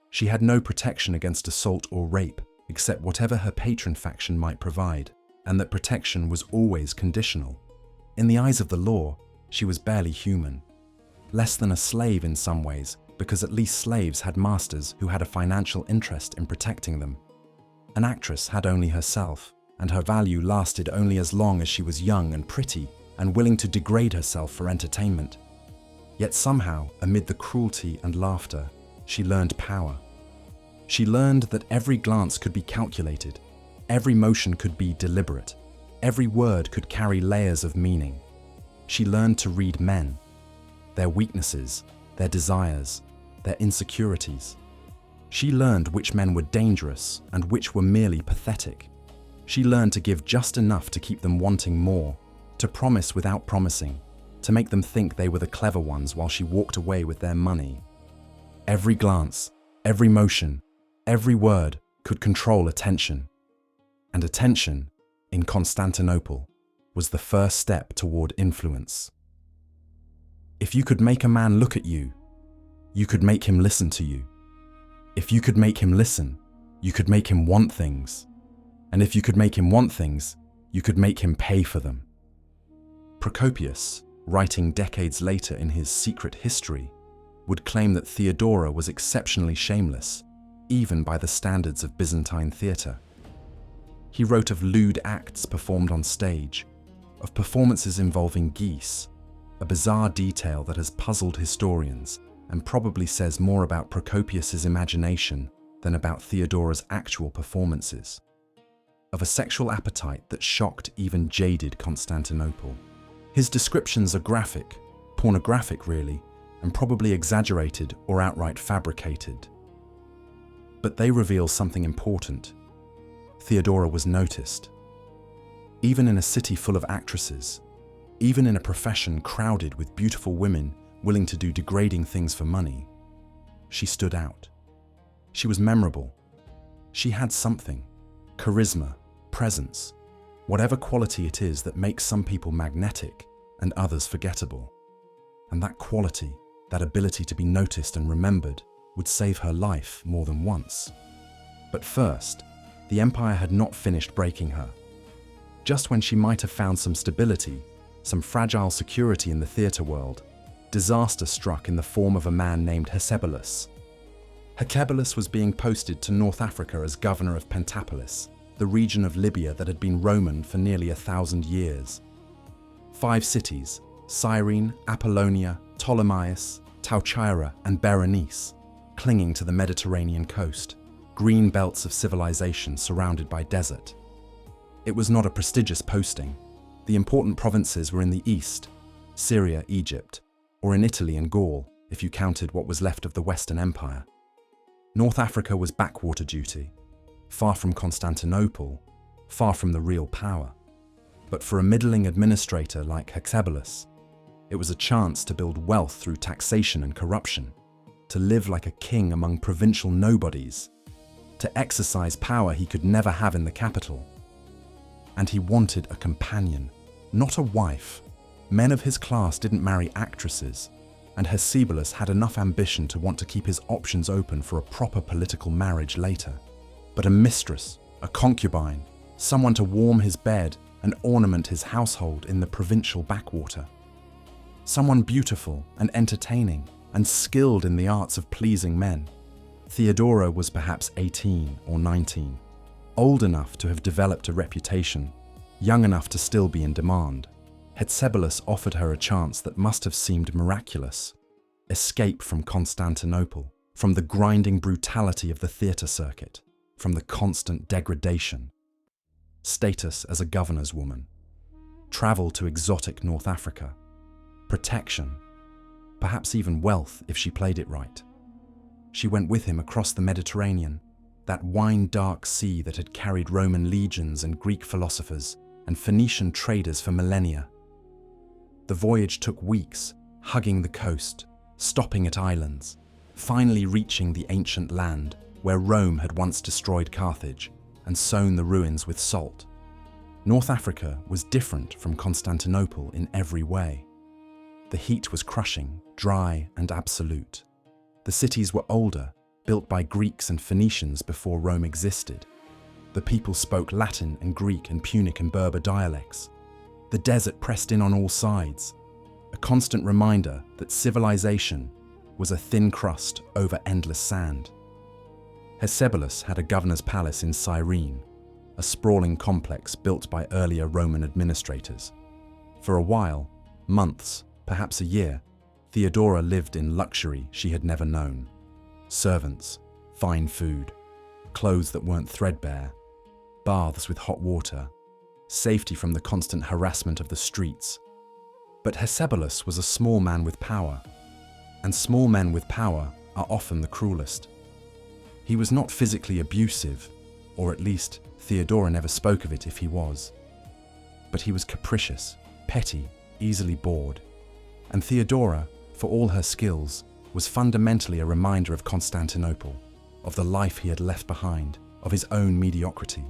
She had no protection against assault or rape, except whatever her patron faction might provide, and that protection was always conditional. In the eyes of the law, she was barely human. Less than a slave in some ways, because at least slaves had masters who had a financial interest in protecting them. An actress had only herself, and her value lasted only as long as she was young and pretty and willing to degrade herself for entertainment. Yet somehow, amid the cruelty and laughter, she learned power. She learned that every glance could be calculated, every motion could be deliberate, every word could carry layers of meaning. She learned to read men, their weaknesses, their desires, their insecurities. She learned which men were dangerous and which were merely pathetic. She learned to give just enough to keep them wanting more, to promise without promising, to make them think they were the clever ones while she walked away with their money. Every glance, every motion, every word could control attention. And attention, in Constantinople, was the first step toward influence. If you could make a man look at you, you could make him listen to you. If you could make him listen, you could make him want things. And if you could make him want things, you could make him pay for them. Procopius, writing decades later in his Secret History, would claim that Theodora was exceptionally shameless, even by the standards of Byzantine theatre. He wrote of lewd acts performed on stage, of performances involving geese, a bizarre detail that has puzzled historians and probably says more about Procopius's imagination than about Theodora's actual performances. Of a sexual appetite that shocked even jaded Constantinople. His descriptions are graphic, pornographic really, and probably exaggerated or outright fabricated. But they reveal something important. Theodora was noticed. Even in a city full of actresses, even in a profession crowded with beautiful women willing to do degrading things for money, she stood out. She was memorable. She had something, charisma, presence, whatever quality it is that makes some people magnetic and others forgettable. And that quality, that ability to be noticed and remembered, would save her life more than once. But first, the empire had not finished breaking her. Just when she might have found some stability, some fragile security in the theatre world, disaster struck in the form of a man named Hecebelus. Hecebelus was being posted to North Africa as governor of Pentapolis, the region of Libya that had been Roman for nearly 1,000 years. 5 cities, Cyrene, Apollonia, Ptolemais, Tauchaira, and Berenice, clinging to the Mediterranean coast, green belts of civilization surrounded by desert. It was not a prestigious posting. The important provinces were in the east, Syria, Egypt, or in Italy and Gaul, if you counted what was left of the Western Empire. North Africa was backwater duty, far from Constantinople, far from the real power. But for a middling administrator like Hecebelus, it was a chance to build wealth through taxation and corruption, to live like a king among provincial nobodies, to exercise power he could never have in the capital. And he wanted a companion, not a wife. Men of his class didn't marry actresses, and Hecebelus had enough ambition to want to keep his options open for a proper political marriage later. But a mistress, a concubine, someone to warm his bed and ornament his household in the provincial backwater. Someone beautiful and entertaining and skilled in the arts of pleasing men. Theodora was perhaps 18 or 19, old enough to have developed a reputation, young enough to still be in demand. Hecebelus offered her a chance that must have seemed miraculous. Escape from Constantinople, from the grinding brutality of the theatre circuit, from the constant degradation. Status as a governor's woman. Travel to exotic North Africa. Protection. Perhaps even wealth if she played it right. She went with him across the Mediterranean, that wine-dark sea that had carried Roman legions and Greek philosophers and Phoenician traders for millennia. The voyage took weeks, hugging the coast, stopping at islands, finally reaching the ancient land where Rome had once destroyed Carthage and sown the ruins with salt. North Africa was different from Constantinople in every way. The heat was crushing, dry and absolute. The cities were older, built by Greeks and Phoenicians before Rome existed. The people spoke Latin and Greek and Punic and Berber dialects. The desert pressed in on all sides, a constant reminder that civilization was a thin crust over endless sand. Hesebulus had a governor's palace in Cyrene, a sprawling complex built by earlier Roman administrators. For a while, months, perhaps a year, Theodora lived in luxury she had never known. Servants, fine food, clothes that weren't threadbare, baths with hot water, safety from the constant harassment of the streets. But Hesebulus was a small man with power, and small men with power are often the cruelest. He was not physically abusive, or at least Theodora never spoke of it if he was. But he was capricious, petty, easily bored. And Theodora, for all her skills, was fundamentally a reminder of Constantinople, of the life he had left behind, of his own mediocrity.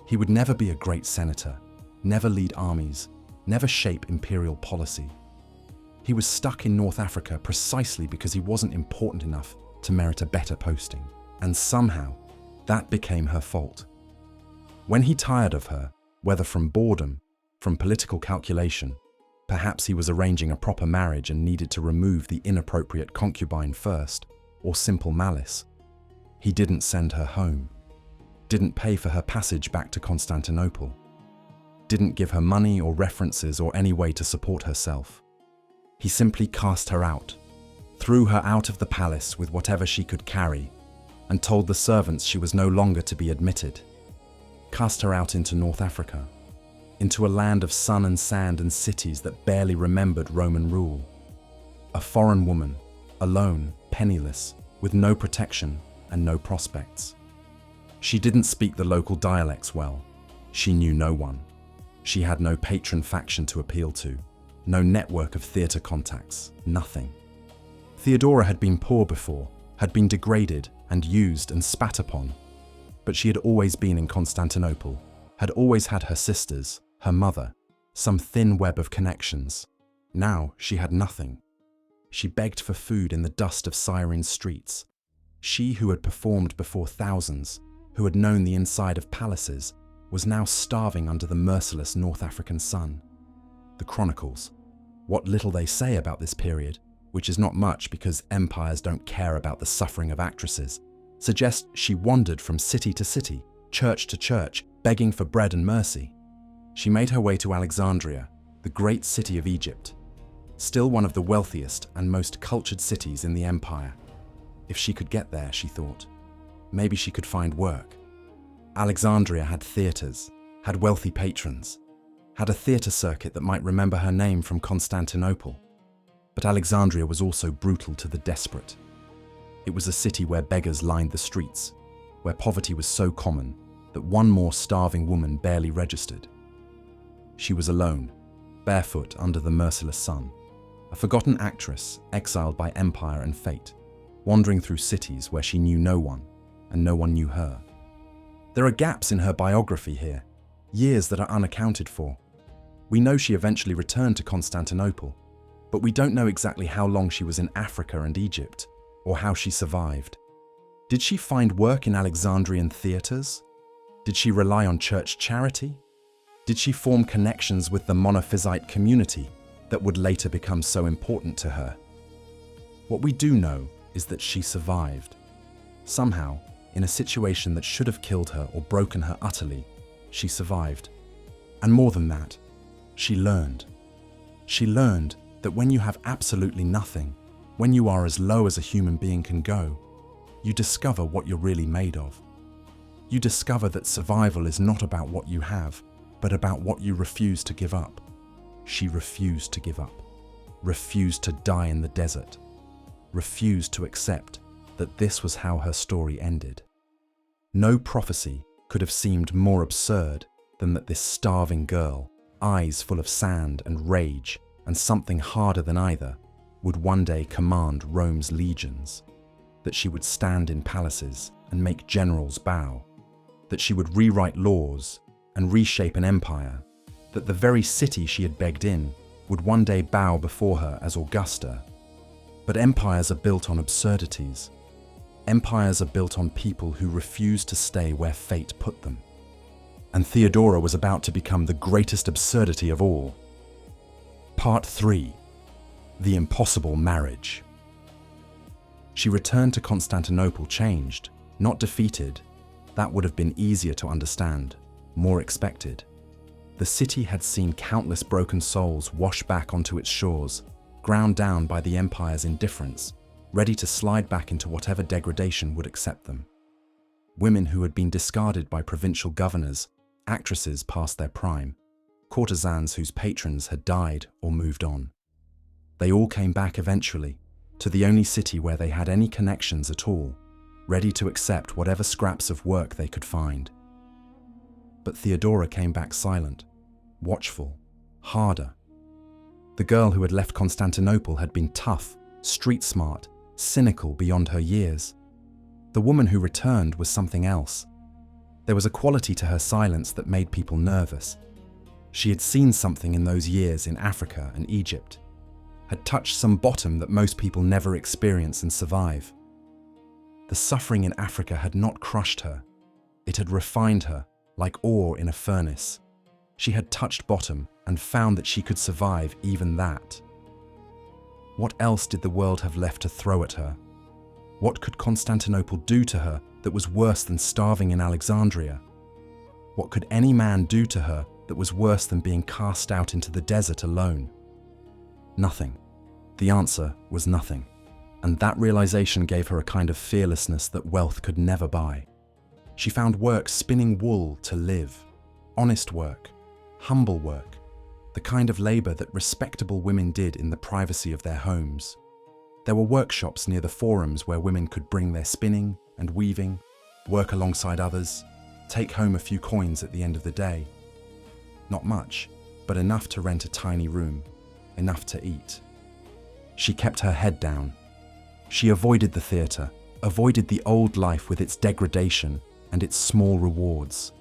He would never be a great senator, never lead armies, never shape imperial policy. He was stuck in North Africa precisely because he wasn't important enough to merit a better posting. And somehow, that became her fault. When he tired of her, whether from boredom, from political calculation, perhaps he was arranging a proper marriage and needed to remove the inappropriate concubine first, or simple malice, he didn't send her home, didn't pay for her passage back to Constantinople, didn't give her money or references or any way to support herself. He simply cast her out, threw her out of the palace with whatever she could carry, and told the servants she was no longer to be admitted. Cast her out into North Africa, into a land of sun and sand and cities that barely remembered Roman rule. A foreign woman, alone, penniless, with no protection and no prospects. She didn't speak the local dialects well. She knew no one. She had no patron faction to appeal to, no network of theatre contacts, nothing. Theodora had been poor before, had been degraded and used and spat upon, but she had always been in Constantinople, had always had her sisters, her mother, some thin web of connections. Now she had nothing. She begged for food in the dust of Cyrene's streets. She who had performed before thousands, who had known the inside of palaces, was now starving under the merciless North African sun. The chronicles, what little they say about this period, which is not much because empires don't care about the suffering of actresses, suggest she wandered from city to city, church to church, begging for bread and mercy. She made her way to Alexandria, the great city of Egypt, still one of the wealthiest and most cultured cities in the empire. If she could get there, she thought, maybe she could find work. Alexandria had theatres, had wealthy patrons, had a theatre circuit that might remember her name from Constantinople. But Alexandria was also brutal to the desperate. It was a city where beggars lined the streets, where poverty was so common that one more starving woman barely registered. She was alone, barefoot under the merciless sun, a forgotten actress exiled by empire and fate, wandering through cities where she knew no one and no one knew her. There are gaps in her biography here, years that are unaccounted for. We know she eventually returned to Constantinople, but we don't know exactly how long she was in Africa and Egypt, or how she survived. Did she find work in Alexandrian theatres? Did she rely on church charity? Did she form connections with the Monophysite community that would later become so important to her? What we do know is that she survived. Somehow, in a situation that should have killed her or broken her utterly, she survived. And more than that, she learned. She learned that when you have absolutely nothing, when you are as low as a human being can go, you discover what you're really made of. You discover that survival is not about what you have, but about what you refuse to give up. She refused to give up, refused to die in the desert, refused to accept that this was how her story ended. No prophecy could have seemed more absurd than that this starving girl, eyes full of sand and rage and something harder than either, would one day command Rome's legions, that she would stand in palaces and make generals bow, that she would rewrite laws and reshape an empire, that the very city she had begged in would one day bow before her as Augusta. But empires are built on absurdities. Empires are built on people who refuse to stay where fate put them. And Theodora was about to become the greatest absurdity of all. Part 3. The impossible marriage. She returned to Constantinople changed, not defeated. That would have been easier to understand, more expected. The city had seen countless broken souls wash back onto its shores, ground down by the empire's indifference, ready to slide back into whatever degradation would accept them. Women who had been discarded by provincial governors, actresses past their prime, courtesans whose patrons had died or moved on. They all came back eventually, to the only city where they had any connections at all, ready to accept whatever scraps of work they could find. But Theodora came back silent, watchful, harder. The girl who had left Constantinople had been tough, street-smart, cynical beyond her years. The woman who returned was something else. There was a quality to her silence that made people nervous. She had seen something in those years in Africa and Egypt, had touched some bottom that most people never experience and survive. The suffering in Africa had not crushed her. It had refined her, like ore in a furnace. She had touched bottom and found that she could survive even that. What else did the world have left to throw at her? What could Constantinople do to her that was worse than starving in Alexandria? What could any man do to her that was worse than being cast out into the desert alone? Nothing. The answer was nothing. And that realization gave her a kind of fearlessness that wealth could never buy. She found work spinning wool to live. Honest work, humble work, the kind of labor that respectable women did in the privacy of their homes. There were workshops near the forums where women could bring their spinning and weaving, work alongside others, take home a few coins at the end of the day. Not much, but enough to rent a tiny room, enough to eat. She kept her head down. She avoided the theatre, avoided the old life with its degradation and its small rewards.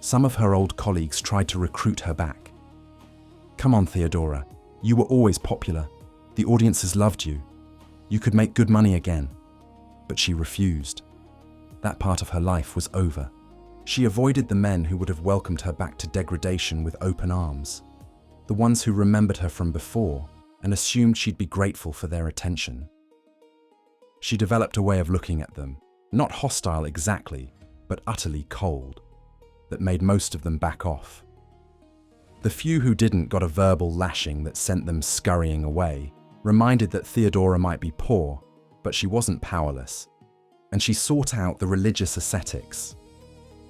Some of her old colleagues tried to recruit her back. Come on, Theodora, you were always popular. The audiences loved you. You could make good money again. But she refused. That part of her life was over. She avoided the men who would have welcomed her back to degradation with open arms, the ones who remembered her from before and assumed she'd be grateful for their attention. She developed a way of looking at them, not hostile exactly, but utterly cold, that made most of them back off. The few who didn't got a verbal lashing that sent them scurrying away, reminded that Theodora might be poor, but she wasn't powerless, and she sought out the religious ascetics.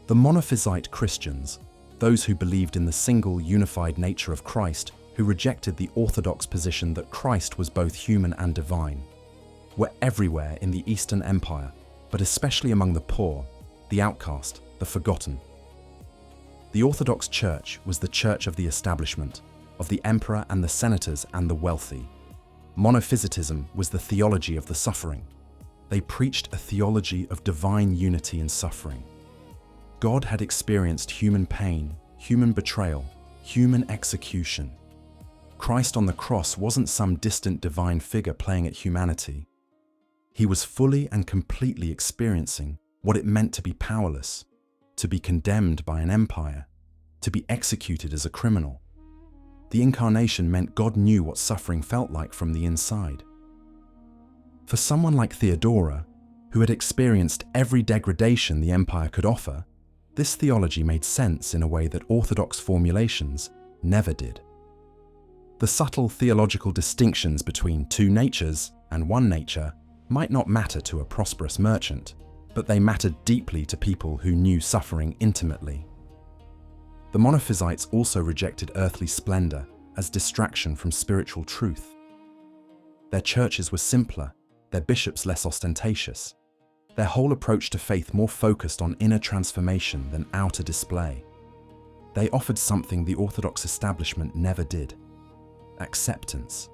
The monophysite Christians, those who believed in the single unified nature of Christ, who rejected the orthodox position that Christ was both human and divine, were everywhere in the Eastern Empire, but especially among the poor, the outcast, the forgotten. The Orthodox Church was the church of the establishment, of the emperor and the senators and the wealthy. Monophysitism was the theology of the suffering. They preached a theology of divine unity in suffering. God had experienced human pain, human betrayal, human execution. Christ on the cross wasn't some distant divine figure playing at humanity. He was fully and completely experiencing what it meant to be powerless, to be condemned by an empire, to be executed as a criminal. The incarnation meant God knew what suffering felt like from the inside. For someone like Theodora, who had experienced every degradation the empire could offer, this theology made sense in a way that orthodox formulations never did. The subtle theological distinctions between two natures and one nature might not matter to a prosperous merchant, but they mattered deeply to people who knew suffering intimately. The monophysites also rejected earthly splendor as distraction from spiritual truth. Their churches were simpler, their bishops less ostentatious, their whole approach to faith more focused on inner transformation than outer display. They offered something the Orthodox establishment never did: acceptance.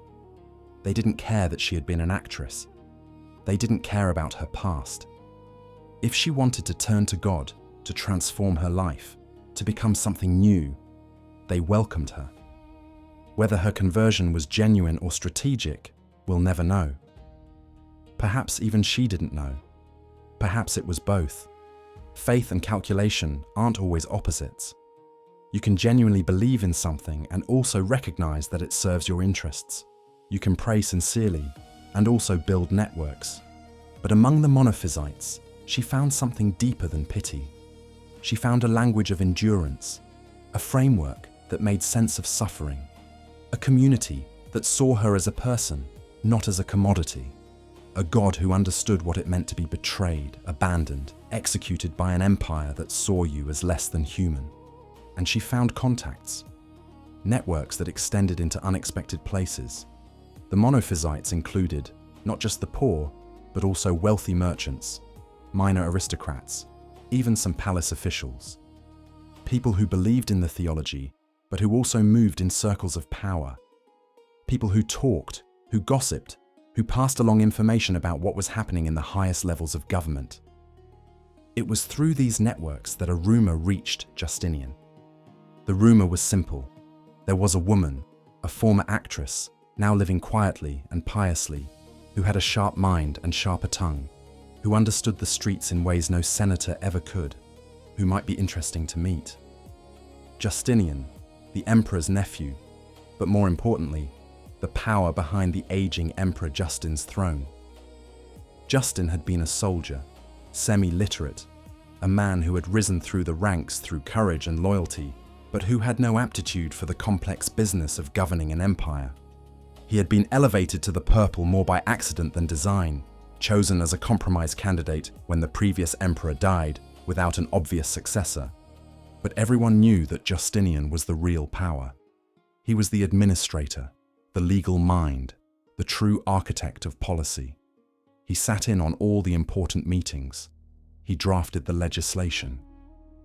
They didn't care that she had been an actress. They didn't care about her past. If she wanted to turn to God, to transform her life, to become something new, they welcomed her. Whether her conversion was genuine or strategic, we'll never know. Perhaps even she didn't know. Perhaps it was both. Faith and calculation aren't always opposites. You can genuinely believe in something and also recognize that it serves your interests. You can pray sincerely and also build networks. But among the Monophysites, she found something deeper than pity. She found a language of endurance, a framework that made sense of suffering, a community that saw her as a person, not as a commodity, a god who understood what it meant to be betrayed, abandoned, executed by an empire that saw you as less than human. And she found contacts, networks that extended into unexpected places. The Monophysites included not just the poor, but also wealthy merchants, minor aristocrats, even some palace officials. People who believed in the theology, but who also moved in circles of power. People who talked, who gossiped, who passed along information about what was happening in the highest levels of government. It was through these networks that a rumor reached Justinian. The rumor was simple. There was a woman, a former actress, now living quietly and piously, who had a sharp mind and sharper tongue, who understood the streets in ways no senator ever could, who might be interesting to meet. Justinian, the emperor's nephew, but more importantly, the power behind the aging Emperor Justin's throne. Justin had been a soldier, semi-literate, a man who had risen through the ranks through courage and loyalty, but who had no aptitude for the complex business of governing an empire. He had been elevated to the purple more by accident than design, chosen as a compromise candidate when the previous emperor died without an obvious successor. But everyone knew that Justinian was the real power. He was the administrator, the legal mind, the true architect of policy. He sat in on all the important meetings. He drafted the legislation.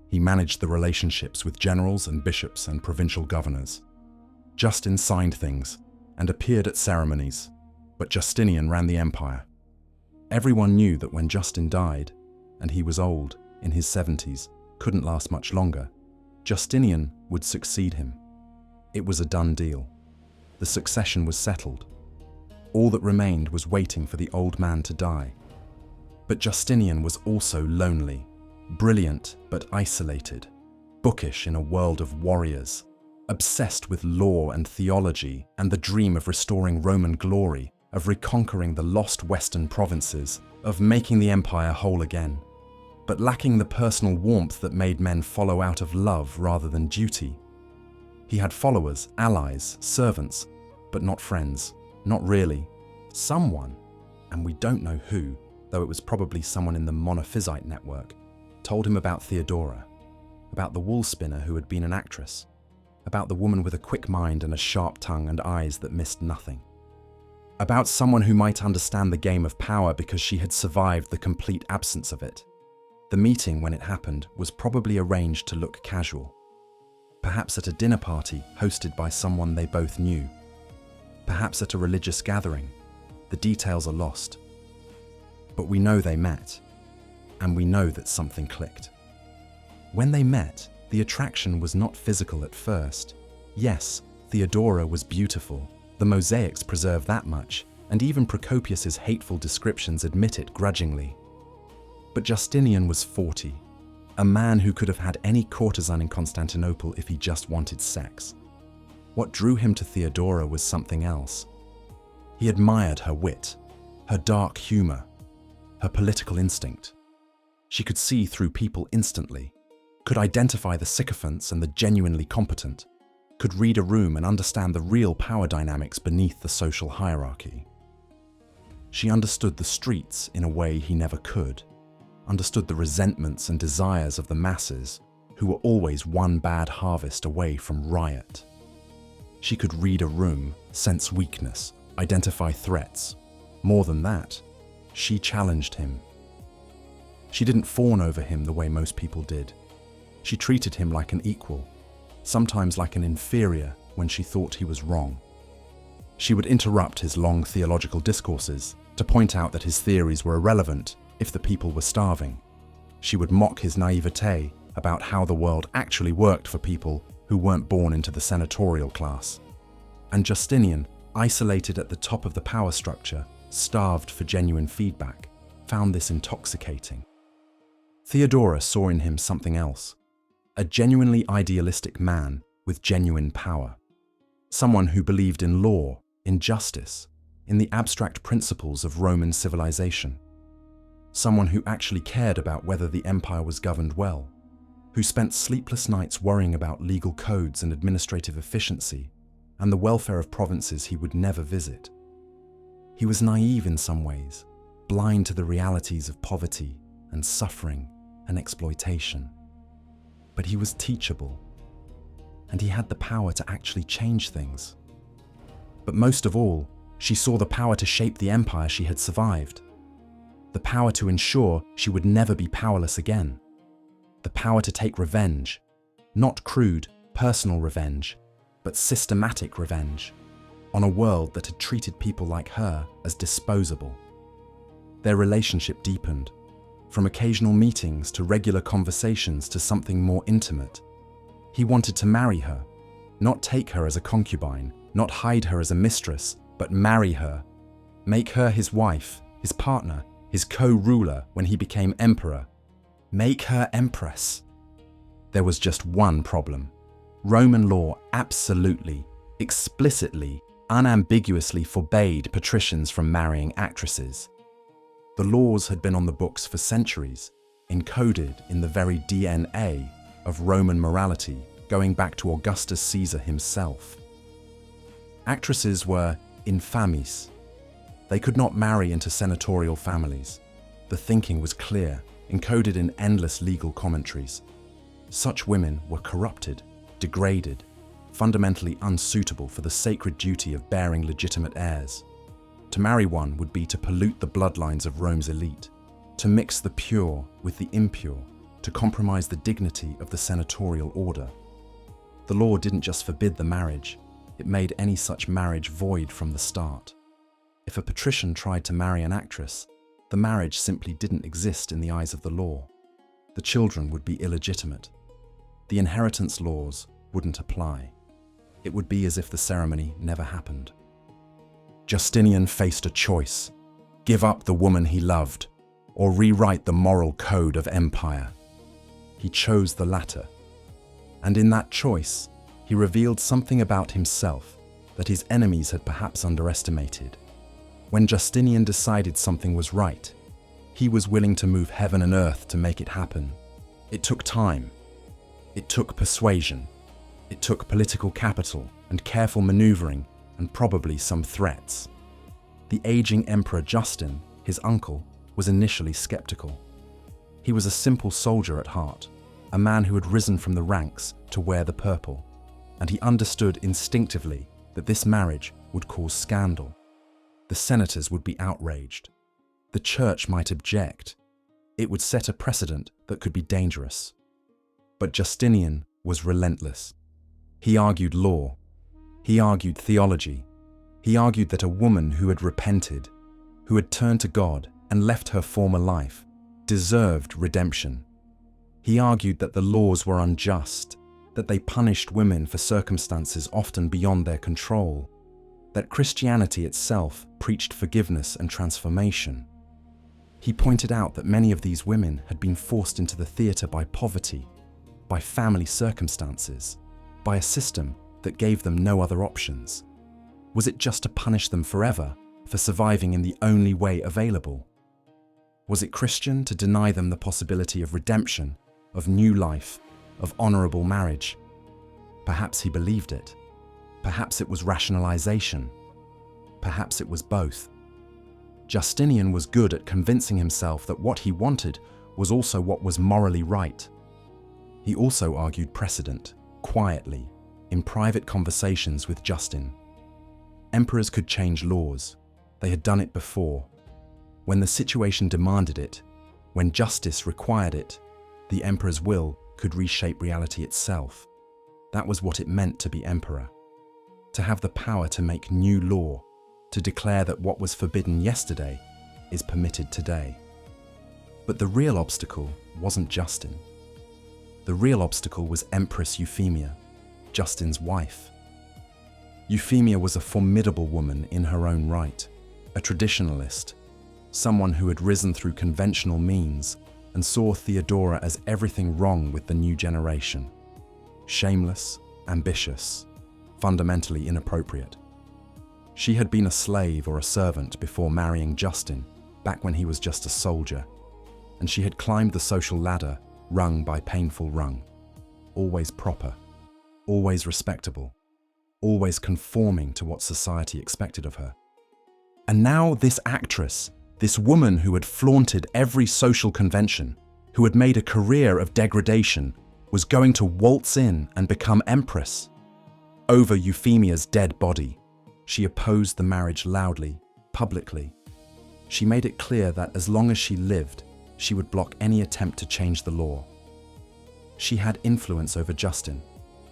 He managed the relationships with generals and bishops and provincial governors. Justin signed things and appeared at ceremonies, but Justinian ran the empire. Everyone knew that when Justin died, and he was old, in his 70s, couldn't last much longer, Justinian would succeed him. It was a done deal. The succession was settled. All that remained was waiting for the old man to die. But Justinian was also lonely, brilliant but isolated, bookish in a world of warriors, obsessed with law and theology and the dream of restoring Roman glory, of reconquering the lost western provinces, of making the empire whole again, but lacking the personal warmth that made men follow out of love rather than duty. He had followers, allies, servants, but not friends, not really. Someone, and we don't know who, though it was probably someone in the Monophysite network, told him about Theodora, about the wool spinner who had been an actress, about the woman with a quick mind and a sharp tongue and eyes that missed nothing, about someone who might understand the game of power because she had survived the complete absence of it. The meeting, when it happened, was probably arranged to look casual, perhaps at a dinner party hosted by someone they both knew, perhaps at a religious gathering. The details are lost. But we know they met, and we know that something clicked. When they met, the attraction was not physical at first. Yes, Theodora was beautiful. The mosaics preserve that much, and even Procopius's hateful descriptions admit it grudgingly. But Justinian was 40, a man who could have had any courtesan in Constantinople if he just wanted sex. What drew him to Theodora was something else. He admired her wit, her dark humor, her political instinct. She could see through people instantly, could identify the sycophants and the genuinely competent, could read a room and understand the real power dynamics beneath the social hierarchy. She understood the streets in a way he never could, understood the resentments and desires of the masses who were always one bad harvest away from riot. She could read a room, sense weakness, identify threats. More than that, she challenged him. She didn't fawn over him the way most people did. She treated him like an equal, sometimes like an inferior when she thought he was wrong. She would interrupt his long theological discourses to point out that his theories were irrelevant if the people were starving. She would mock his naivete about how the world actually worked for people who weren't born into the senatorial class. And Justinian, isolated at the top of the power structure, starved for genuine feedback, found this intoxicating. Theodora saw in him something else, a genuinely idealistic man with genuine power. Someone who believed in law, in justice, in the abstract principles of Roman civilization. Someone who actually cared about whether the empire was governed well, who spent sleepless nights worrying about legal codes and administrative efficiency, and the welfare of provinces he would never visit. He was naive in some ways, blind to the realities of poverty and suffering and exploitation. But he was teachable, and he had the power to actually change things. But most of all, she saw the power to shape the empire she had survived, the power to ensure she would never be powerless again, the power to take revenge, not crude, personal revenge, but systematic revenge, on a world that had treated people like her as disposable. Their relationship deepened, from occasional meetings to regular conversations to something more intimate. He wanted to marry her, not take her as a concubine, not hide her as a mistress, but marry her, make her his wife, his partner, his co-ruler when he became emperor. Make her empress. There was just one problem. Roman law absolutely, explicitly, unambiguously forbade patricians from marrying actresses. The laws had been on the books for centuries, encoded in the very DNA of Roman morality, going back to Augustus Caesar himself. Actresses were infames. They could not marry into senatorial families. The thinking was clear, encoded in endless legal commentaries. Such women were corrupted, degraded, fundamentally unsuitable for the sacred duty of bearing legitimate heirs. To marry one would be to pollute the bloodlines of Rome's elite, to mix the pure with the impure, to compromise the dignity of the senatorial order. The law didn't just forbid the marriage, it made any such marriage void from the start. If a patrician tried to marry an actress, the marriage simply didn't exist in the eyes of the law. The children would be illegitimate. The inheritance laws wouldn't apply. It would be as if the ceremony never happened. Justinian faced a choice: give up the woman he loved, or rewrite the moral code of empire. He chose the latter. And in that choice, he revealed something about himself that his enemies had perhaps underestimated. When Justinian decided something was right, he was willing to move heaven and earth to make it happen. It took time. It took persuasion. It took political capital and careful maneuvering, and probably some threats. The aging Emperor Justin, his uncle, was initially skeptical. He was a simple soldier at heart, a man who had risen from the ranks to wear the purple, and he understood instinctively that this marriage would cause scandal. The senators would be outraged. The church might object. It would set a precedent that could be dangerous. But Justinian was relentless. He argued law. He argued theology. He argued that a woman who had repented, who had turned to God and left her former life, deserved redemption. He argued that the laws were unjust, that they punished women for circumstances often beyond their control, that Christianity itself preached forgiveness and transformation. He pointed out that many of these women had been forced into the theatre by poverty, by family circumstances, by a system that gave them no other options. Was it just to punish them forever for surviving in the only way available? Was it Christian to deny them the possibility of redemption, of new life, of honourable marriage? Perhaps he believed it. Perhaps it was rationalization. Perhaps it was both. Justinian was good at convincing himself that what he wanted was also what was morally right. He also argued precedent, quietly, in private conversations with Justin. Emperors could change laws. They had done it before. When the situation demanded it, when justice required it, the emperor's will could reshape reality itself. That was what it meant to be emperor. To have the power to make new law, to declare that what was forbidden yesterday is permitted today. But the real obstacle wasn't Justin. The real obstacle was Empress Euphemia, Justin's wife. Euphemia was a formidable woman in her own right, a traditionalist, someone who had risen through conventional means and saw Theodora as everything wrong with the new generation. Shameless, ambitious, fundamentally inappropriate. She had been a slave or a servant before marrying Justin, back when he was just a soldier, and she had climbed the social ladder, rung by painful rung. Always proper, always respectable, always conforming to what society expected of her. And now this actress, this woman who had flaunted every social convention, who had made a career of degradation, was going to waltz in and become Empress. Over Euphemia's dead body, she opposed the marriage loudly, publicly. She made it clear that as long as she lived, she would block any attempt to change the law. She had influence over Justin,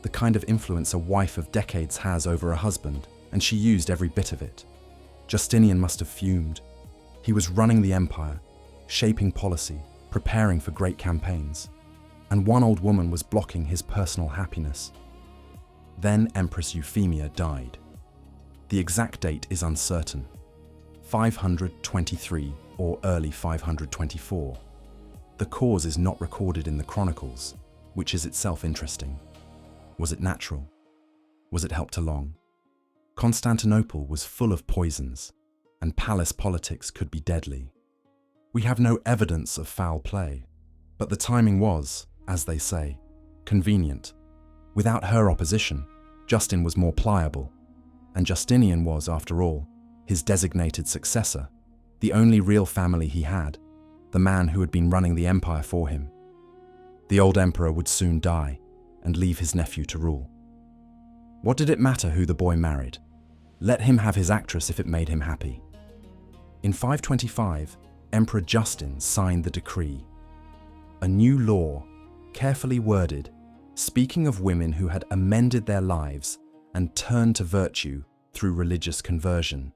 the kind of influence a wife of decades has over a husband, and she used every bit of it. Justinian must have fumed. He was running the empire, shaping policy, preparing for great campaigns, and one old woman was blocking his personal happiness. Then Empress Euphemia died. The exact date is uncertain, 523 or early 524. The cause is not recorded in the chronicles, which is itself interesting. Was it natural? Was it helped along? Constantinople was full of poisons, and palace politics could be deadly. We have no evidence of foul play, but the timing was, as they say, convenient. Without her opposition, Justin was more pliable, and Justinian was, after all, his designated successor, the only real family he had, the man who had been running the empire for him. The old emperor would soon die and leave his nephew to rule. What did it matter who the boy married? Let him have his actress if it made him happy. In 525, Emperor Justin signed the decree. A new law, carefully worded, speaking of women who had amended their lives and turned to virtue through religious conversion.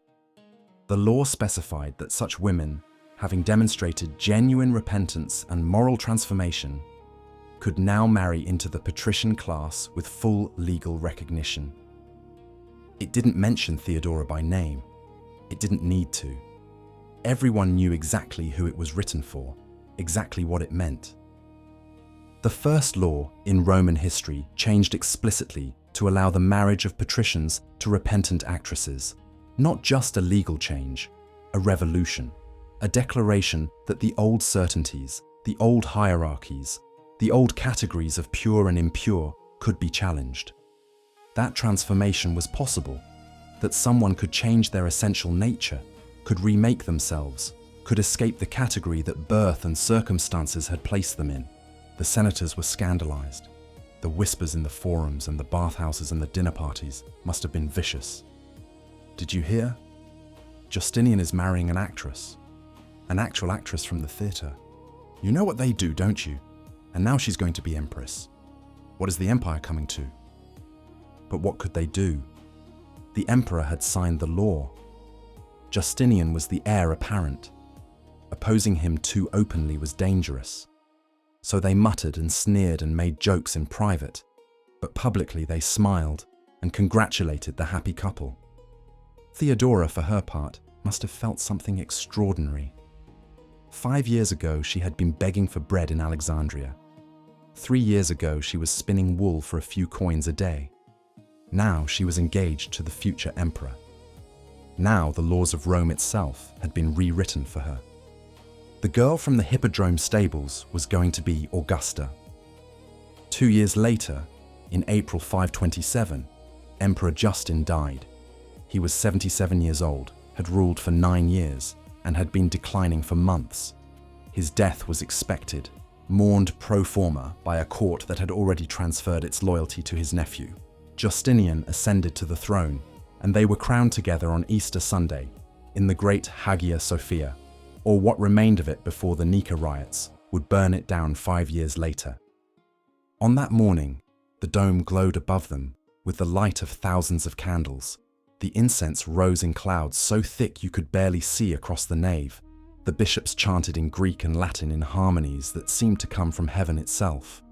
The law specified that such women, having demonstrated genuine repentance and moral transformation, could now marry into the patrician class with full legal recognition. It didn't mention Theodora by name. It didn't need to. Everyone knew exactly who it was written for, exactly what it meant. The first law in Roman history changed explicitly to allow the marriage of patricians to repentant actresses. Not just a legal change, a revolution, a declaration that the old certainties, the old hierarchies, the old categories of pure and impure could be challenged. That transformation was possible, that someone could change their essential nature, could remake themselves, could escape the category that birth and circumstances had placed them in. The senators were scandalized. The whispers in the forums and the bathhouses and the dinner parties must have been vicious. Did you hear? Justinian is marrying an actress. An actual actress from the theatre. You know what they do, don't you? And now she's going to be empress. What is the empire coming to? But what could they do? The emperor had signed the law. Justinian was the heir apparent. Opposing him too openly was dangerous. So they muttered and sneered and made jokes in private, but publicly they smiled and congratulated the happy couple. Theodora, for her part, must have felt something extraordinary. 5 years ago, she had been begging for bread in Alexandria. 3 years ago, she was spinning wool for a few coins a day. Now she was engaged to the future emperor. Now the laws of Rome itself had been rewritten for her. The girl from the Hippodrome stables was going to be Augusta. 2 years later, in April 527, Emperor Justin died. He was 77 years old, had ruled for 9 years, and had been declining for months. His death was expected, mourned pro forma by a court that had already transferred its loyalty to his nephew. Justinian ascended to the throne, and they were crowned together on Easter Sunday in the great Hagia Sophia, or what remained of it before the Nika Riots would burn it down 5 years later. On that morning, the dome glowed above them with the light of thousands of candles. The incense rose in clouds so thick you could barely see across the nave. The bishops chanted in Greek and Latin in harmonies that seemed to come from heaven itself.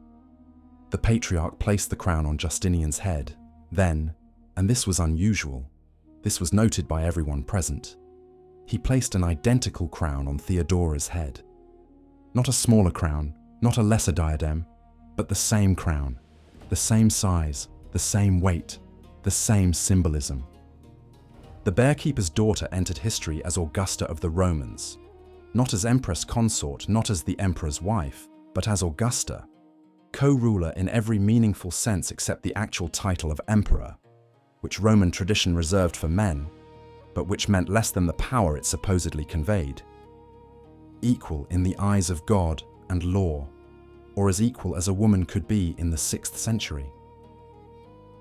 The patriarch placed the crown on Justinian's head. Then, And this was unusual. This was noted by everyone present. He placed an identical crown on Theodora's head. Not a smaller crown, not a lesser diadem, but the same crown, the same size, the same weight, the same symbolism. The bearkeeper's daughter entered history as Augusta of the Romans, not as Empress consort, not as the emperor's wife, but as Augusta, co-ruler in every meaningful sense except the actual title of emperor, which Roman tradition reserved for men, but which meant less than the power it supposedly conveyed. Equal in the eyes of God and law, or as equal as a woman could be in the 6th century.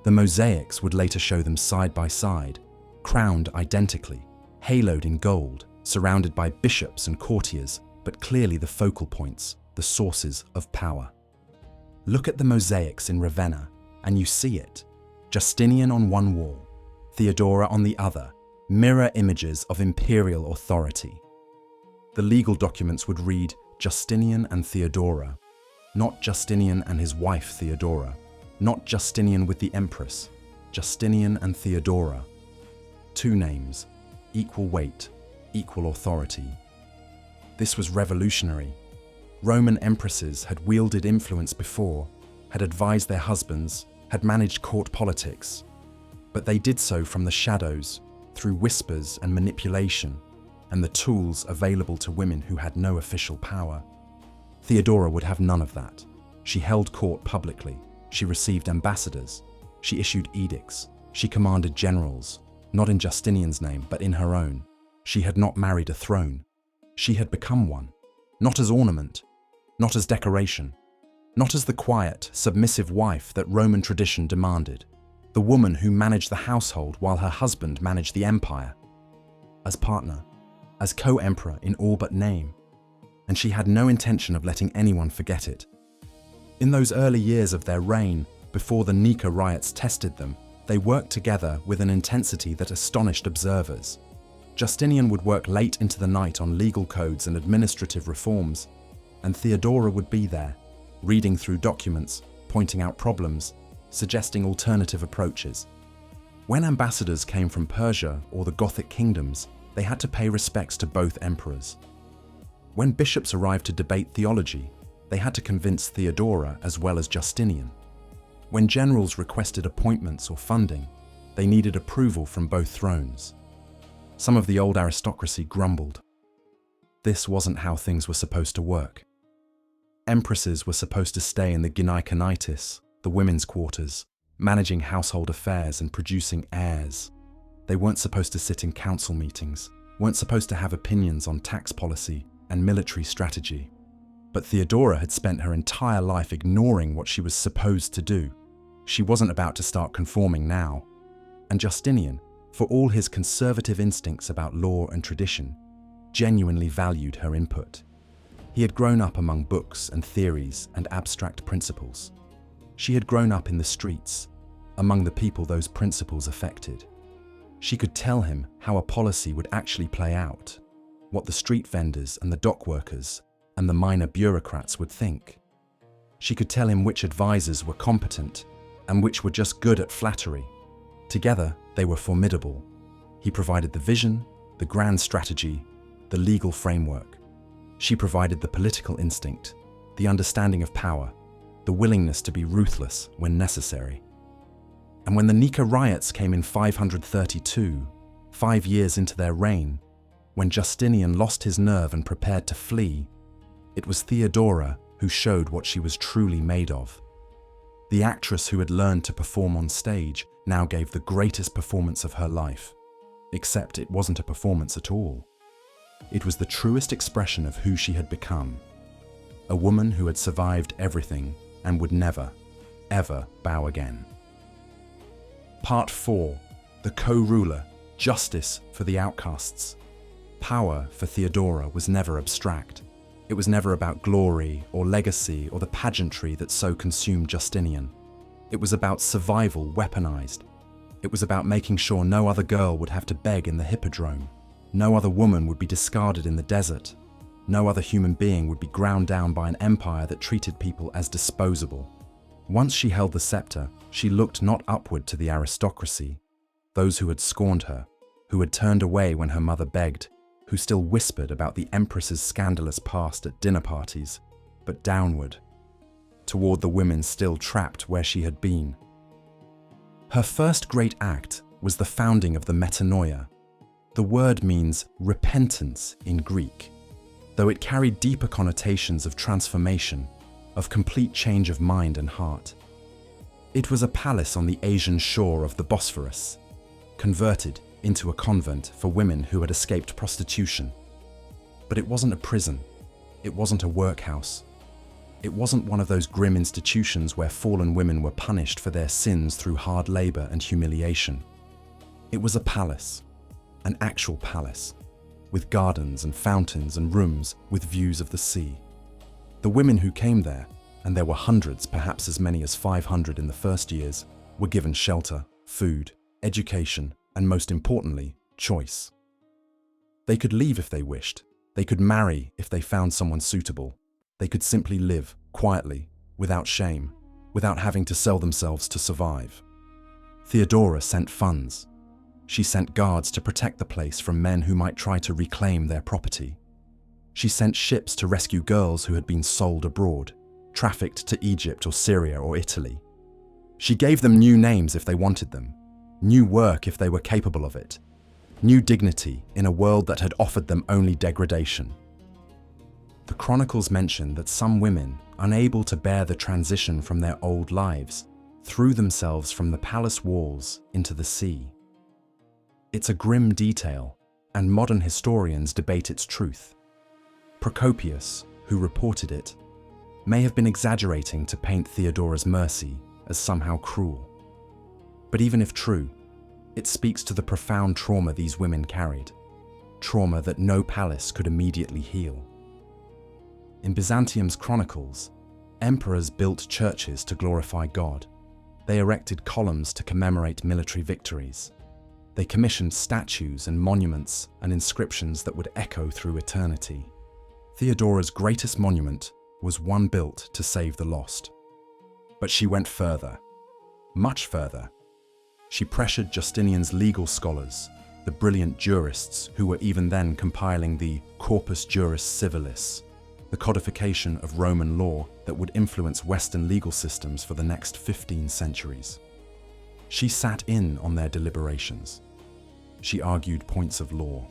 The mosaics would later show them side by side, crowned identically, haloed in gold, surrounded by bishops and courtiers, but clearly the focal points, the sources of power. Look at the mosaics in Ravenna, and you see it. Justinian on one wall, Theodora on the other, mirror images of imperial authority. The legal documents would read Justinian and Theodora, not Justinian and his wife Theodora, not Justinian with the Empress, Justinian and Theodora. Two names, equal weight, equal authority. This was revolutionary. Roman empresses had wielded influence before, had advised their husbands, had managed court politics, but they did so from the shadows, through whispers and manipulation, and the tools available to women who had no official power. Theodora would have none of that. She held court publicly, she received ambassadors, she issued edicts, she commanded generals, not in Justinian's name, but in her own. She had not married a throne. She had become one, not as ornament, not as decoration, not as the quiet, submissive wife that Roman tradition demanded, the woman who managed the household while her husband managed the empire, as partner, as co-emperor in all but name, and she had no intention of letting anyone forget it. In those early years of their reign, before the Nika Riots tested them, they worked together with an intensity that astonished observers. Justinian would work late into the night on legal codes and administrative reforms, and Theodora would be there, reading through documents, pointing out problems, suggesting alternative approaches. When ambassadors came from Persia or the Gothic kingdoms, they had to pay respects to both emperors. When bishops arrived to debate theology, they had to convince Theodora as well as Justinian. When generals requested appointments or funding, they needed approval from both thrones. Some of the old aristocracy grumbled. This wasn't how things were supposed to work. Empresses were supposed to stay in the gynaeconitis, the women's quarters, managing household affairs and producing heirs. They weren't supposed to sit in council meetings, weren't supposed to have opinions on tax policy and military strategy. But Theodora had spent her entire life ignoring what she was supposed to do. She wasn't about to start conforming now. And Justinian, for all his conservative instincts about law and tradition, genuinely valued her input. He had grown up among books and theories and abstract principles. She had grown up in the streets, among the people those principles affected. She could tell him how a policy would actually play out, what the street vendors and the dock workers and the minor bureaucrats would think. She could tell him which advisors were competent and which were just good at flattery. Together, they were formidable. He provided the vision, the grand strategy, the legal framework. She provided the political instinct, the understanding of power, the willingness to be ruthless when necessary. And when the Nika Riots came in 532, 5 years into their reign, when Justinian lost his nerve and prepared to flee, it was Theodora who showed what she was truly made of. The actress who had learned to perform on stage now gave the greatest performance of her life, except it wasn't a performance at all. It was the truest expression of who she had become, a woman who had survived everything and would never, ever bow again. Part 4. The co-ruler, justice for the outcasts. Power for Theodora was never abstract. It was never about glory or legacy or the pageantry that so consumed Justinian. It was about survival weaponized. It was about making sure no other girl would have to beg in the Hippodrome. No other woman would be discarded in the desert. No other human being would be ground down by an empire that treated people as disposable. Once she held the scepter, she looked not upward to the aristocracy, those who had scorned her, who had turned away when her mother begged, who still whispered about the Empress's scandalous past at dinner parties, but downward, toward the women still trapped where she had been. Her first great act was the founding of the metanoia. The word means repentance in Greek, though it carried deeper connotations of transformation, of complete change of mind and heart. It was a palace on the Asian shore of the Bosphorus, converted into a convent for women who had escaped prostitution. But it wasn't a prison. It wasn't a workhouse. It wasn't one of those grim institutions where fallen women were punished for their sins through hard labor and humiliation. It was a palace, an actual palace, with gardens and fountains and rooms with views of the sea. The women who came there, and there were hundreds, perhaps as many as 500 in the first years, were given shelter, food, education, and most importantly, choice. They could leave if they wished. They could marry if they found someone suitable. They could simply live quietly, without shame, without having to sell themselves to survive. Theodora sent funds. She sent guards to protect the place from men who might try to reclaim their property. She sent ships to rescue girls who had been sold abroad, trafficked to Egypt or Syria or Italy. She gave them new names if they wanted them, new work if they were capable of it, new dignity in a world that had offered them only degradation. The chronicles mention that some women, unable to bear the transition from their old lives, threw themselves from the palace walls into the sea. It's a grim detail, and modern historians debate its truth. Procopius, who reported it, may have been exaggerating to paint Theodora's mercy as somehow cruel. But even if true, it speaks to the profound trauma these women carried, trauma that no palace could immediately heal. In Byzantium's chronicles, emperors built churches to glorify God. They erected columns to commemorate military victories. They commissioned statues and monuments and inscriptions that would echo through eternity. Theodora's greatest monument was one built to save the lost. But she went further, much further. She pressured Justinian's legal scholars, the brilliant jurists who were even then compiling the Corpus Juris Civilis, the codification of Roman law that would influence Western legal systems for the next 15 centuries. She sat in on their deliberations. She argued points of law.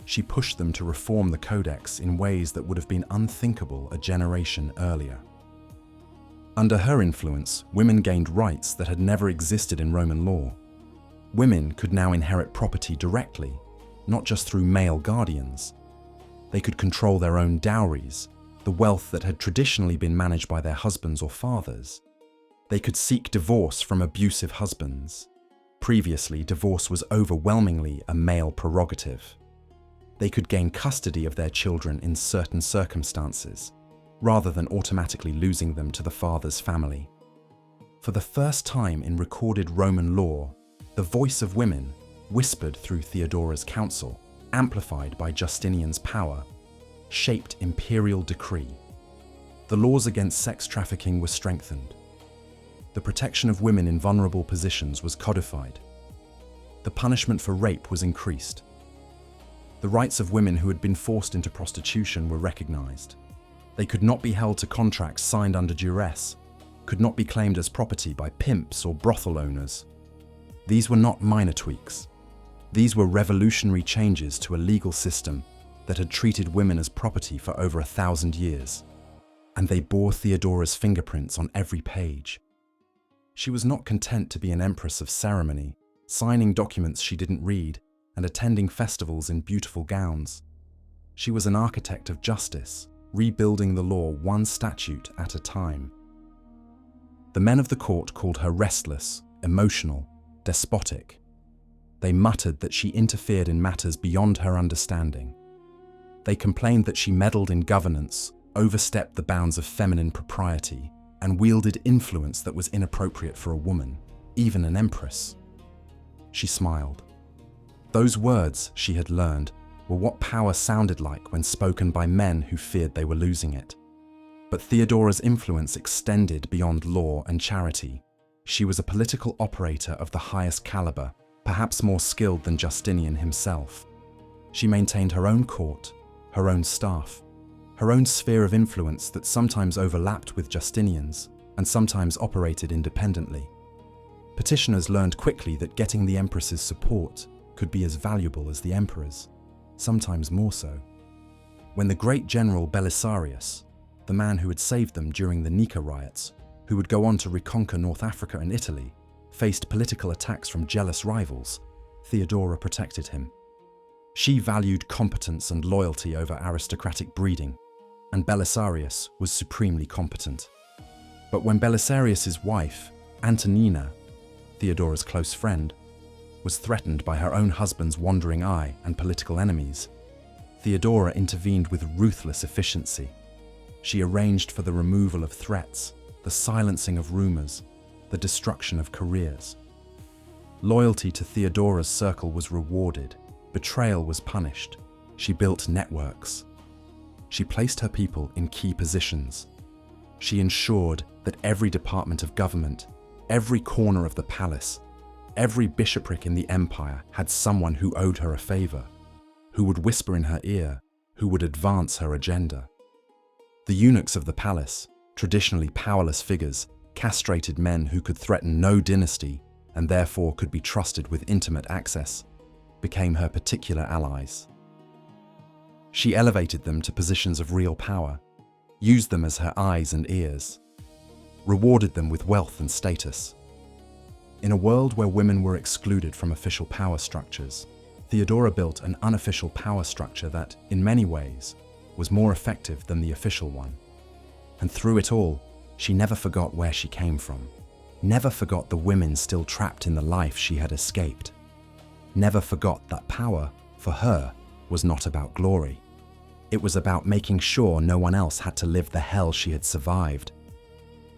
She pushed them to reform the codex in ways that would have been unthinkable a generation earlier. Under her influence, women gained rights that had never existed in Roman law. Women could now inherit property directly, not just through male guardians. They could control their own dowries, the wealth that had traditionally been managed by their husbands or fathers. They could seek divorce from abusive husbands. Previously, divorce was overwhelmingly a male prerogative. They could gain custody of their children in certain circumstances, rather than automatically losing them to the father's family. For the first time in recorded Roman law, the voice of women, whispered through Theodora's council, amplified by Justinian's power, shaped imperial decree. The laws against sex trafficking were strengthened. The protection of women in vulnerable positions was codified. The punishment for rape was increased. The rights of women who had been forced into prostitution were recognized. They could not be held to contracts signed under duress, could not be claimed as property by pimps or brothel owners. These were not minor tweaks. These were revolutionary changes to a legal system that had treated women as property for over 1,000 years. And they bore Theodora's fingerprints on every page. She was not content to be an empress of ceremony, signing documents she didn't read and attending festivals in beautiful gowns. She was an architect of justice, rebuilding the law one statute at a time. The men of the court called her restless, emotional, despotic. They muttered that she interfered in matters beyond her understanding. They complained that she meddled in governance, overstepped the bounds of feminine propriety, and wielded influence that was inappropriate for a woman, even an empress. She smiled. Those words, she had learned, were what power sounded like when spoken by men who feared they were losing it. But Theodora's influence extended beyond law and charity. She was a political operator of the highest caliber, perhaps more skilled than Justinian himself. She maintained her own court, her own staff, her own sphere of influence that sometimes overlapped with Justinian's and sometimes operated independently. Petitioners learned quickly that getting the empress's support could be as valuable as the emperor's, sometimes more so. When the great general Belisarius, the man who had saved them during the Nika Riots, who would go on to reconquer North Africa and Italy, faced political attacks from jealous rivals, Theodora protected him. She valued competence and loyalty over aristocratic breeding, and Belisarius was supremely competent. But when Belisarius's wife, Antonina, Theodora's close friend, was threatened by her own husband's wandering eye and political enemies, Theodora intervened with ruthless efficiency. She arranged for the removal of threats, the silencing of rumors, the destruction of careers. Loyalty to Theodora's circle was rewarded, betrayal was punished. She built networks. She placed her people in key positions. She ensured that every department of government, every corner of the palace, every bishopric in the empire had someone who owed her a favor, who would whisper in her ear, who would advance her agenda. The eunuchs of the palace, traditionally powerless figures, castrated men who could threaten no dynasty and therefore could be trusted with intimate access, became her particular allies. She elevated them to positions of real power, used them as her eyes and ears, rewarded them with wealth and status. In a world where women were excluded from official power structures, Theodora built an unofficial power structure that, in many ways, was more effective than the official one. And through it all, she never forgot where she came from, never forgot the women still trapped in the life she had escaped, never forgot that power, for her, was not about glory. It was about making sure no one else had to live the hell she had survived.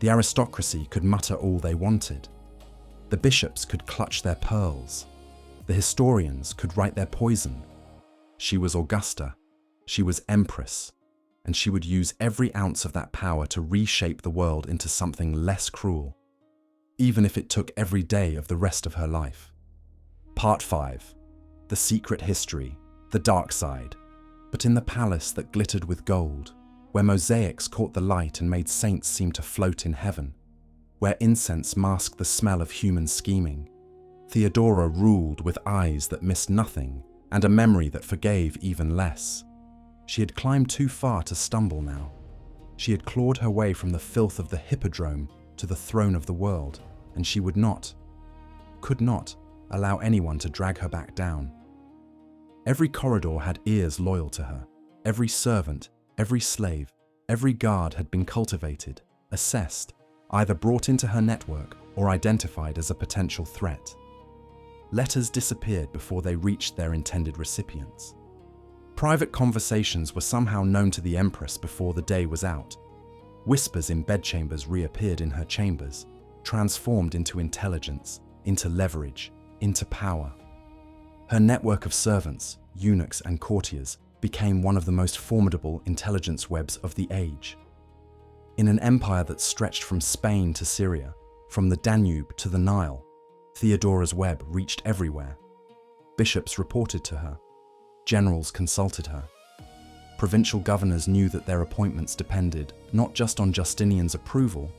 The aristocracy could mutter all they wanted. The bishops could clutch their pearls. The historians could write their poison. She was Augusta, she was Empress, and she would use every ounce of that power to reshape the world into something less cruel, even if it took every day of the rest of her life. Part 5. The secret history, the dark side, but in the palace that glittered with gold, where mosaics caught the light and made saints seem to float in heaven, where incense masked the smell of human scheming, Theodora ruled with eyes that missed nothing and a memory that forgave even less. She had climbed too far to stumble now. She had clawed her way from the filth of the Hippodrome to the throne of the world, and she would not, could not, allow anyone to drag her back down. Every corridor had ears loyal to her. Every servant, every slave, every guard had been cultivated, assessed, either brought into her network or identified as a potential threat. Letters disappeared before they reached their intended recipients. Private conversations were somehow known to the Empress before the day was out. Whispers in bedchambers reappeared in her chambers, transformed into intelligence, into leverage, into power. Her network of servants, eunuchs, and courtiers became one of the most formidable intelligence webs of the age. In an empire that stretched from Spain to Syria, from the Danube to the Nile, Theodora's web reached everywhere. Bishops reported to her. Generals consulted her. Provincial governors knew that their appointments depended not just on Justinian's approval,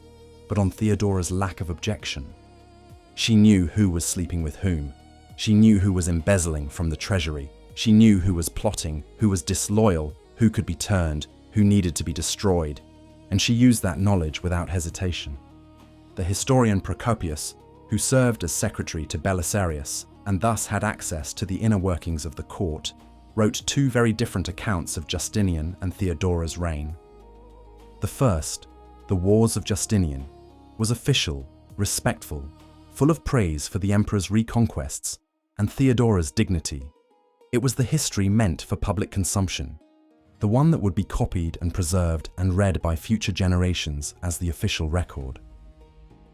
but on Theodora's lack of objection. She knew who was sleeping with whom. She knew who was embezzling from the treasury. She knew who was plotting, who was disloyal, who could be turned, who needed to be destroyed. And she used that knowledge without hesitation. The historian Procopius, who served as secretary to Belisarius and thus had access to the inner workings of the court, wrote two very different accounts of Justinian and Theodora's reign. The first, The Wars of Justinian, was official, respectful, full of praise for the emperor's reconquests and Theodora's dignity. It was the history meant for public consumption, the one that would be copied and preserved and read by future generations as the official record.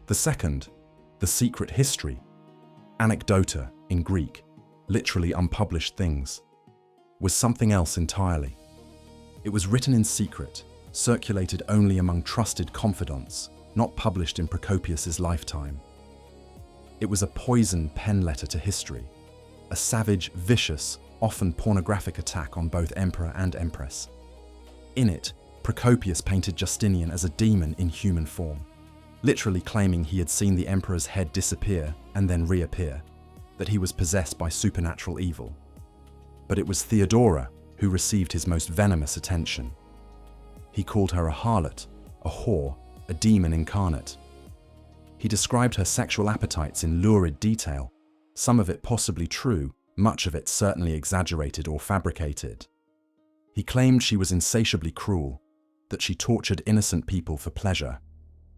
The second, The Secret History, anecdota in Greek, literally unpublished things, was something else entirely. It was written in secret, circulated only among trusted confidants, not published in Procopius's lifetime. It was a poisoned pen letter to history, a savage, vicious, often pornographic attack on both emperor and empress. In it, Procopius painted Justinian as a demon in human form, literally claiming he had seen the emperor's head disappear and then reappear, that he was possessed by supernatural evil. But it was Theodora who received his most venomous attention. He called her a harlot, a whore, a demon incarnate. He described her sexual appetites in lurid detail, some of it possibly true, much of it certainly exaggerated or fabricated. He claimed she was insatiably cruel, that she tortured innocent people for pleasure,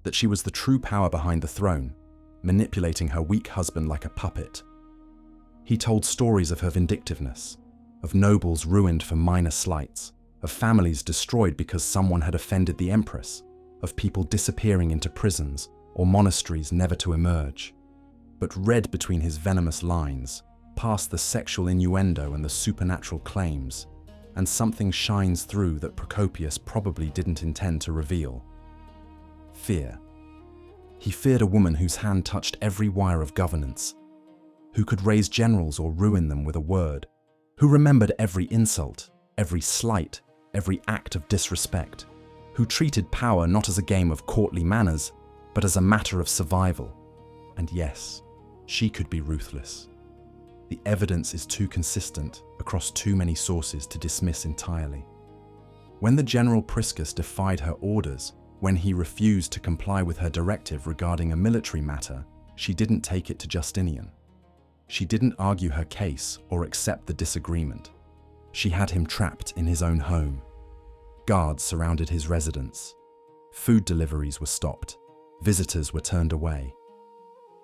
that she was the true power behind the throne, manipulating her weak husband like a puppet. He told stories of her vindictiveness, of nobles ruined for minor slights, of families destroyed because someone had offended the empress, of people disappearing into prisons or monasteries never to emerge. But read between his venomous lines, past the sexual innuendo and the supernatural claims, and something shines through that Procopius probably didn't intend to reveal. Fear. He feared a woman whose hand touched every wire of governance, who could raise generals or ruin them with a word, who remembered every insult, every slight, every act of disrespect, who treated power not as a game of courtly manners, but as a matter of survival. And yes, she could be ruthless. The evidence is too consistent across too many sources to dismiss entirely. When the general Priscus defied her orders, when he refused to comply with her directive regarding a military matter, she didn't take it to Justinian. She didn't argue her case or accept the disagreement. She had him trapped in his own home. Guards surrounded his residence. Food deliveries were stopped. Visitors were turned away.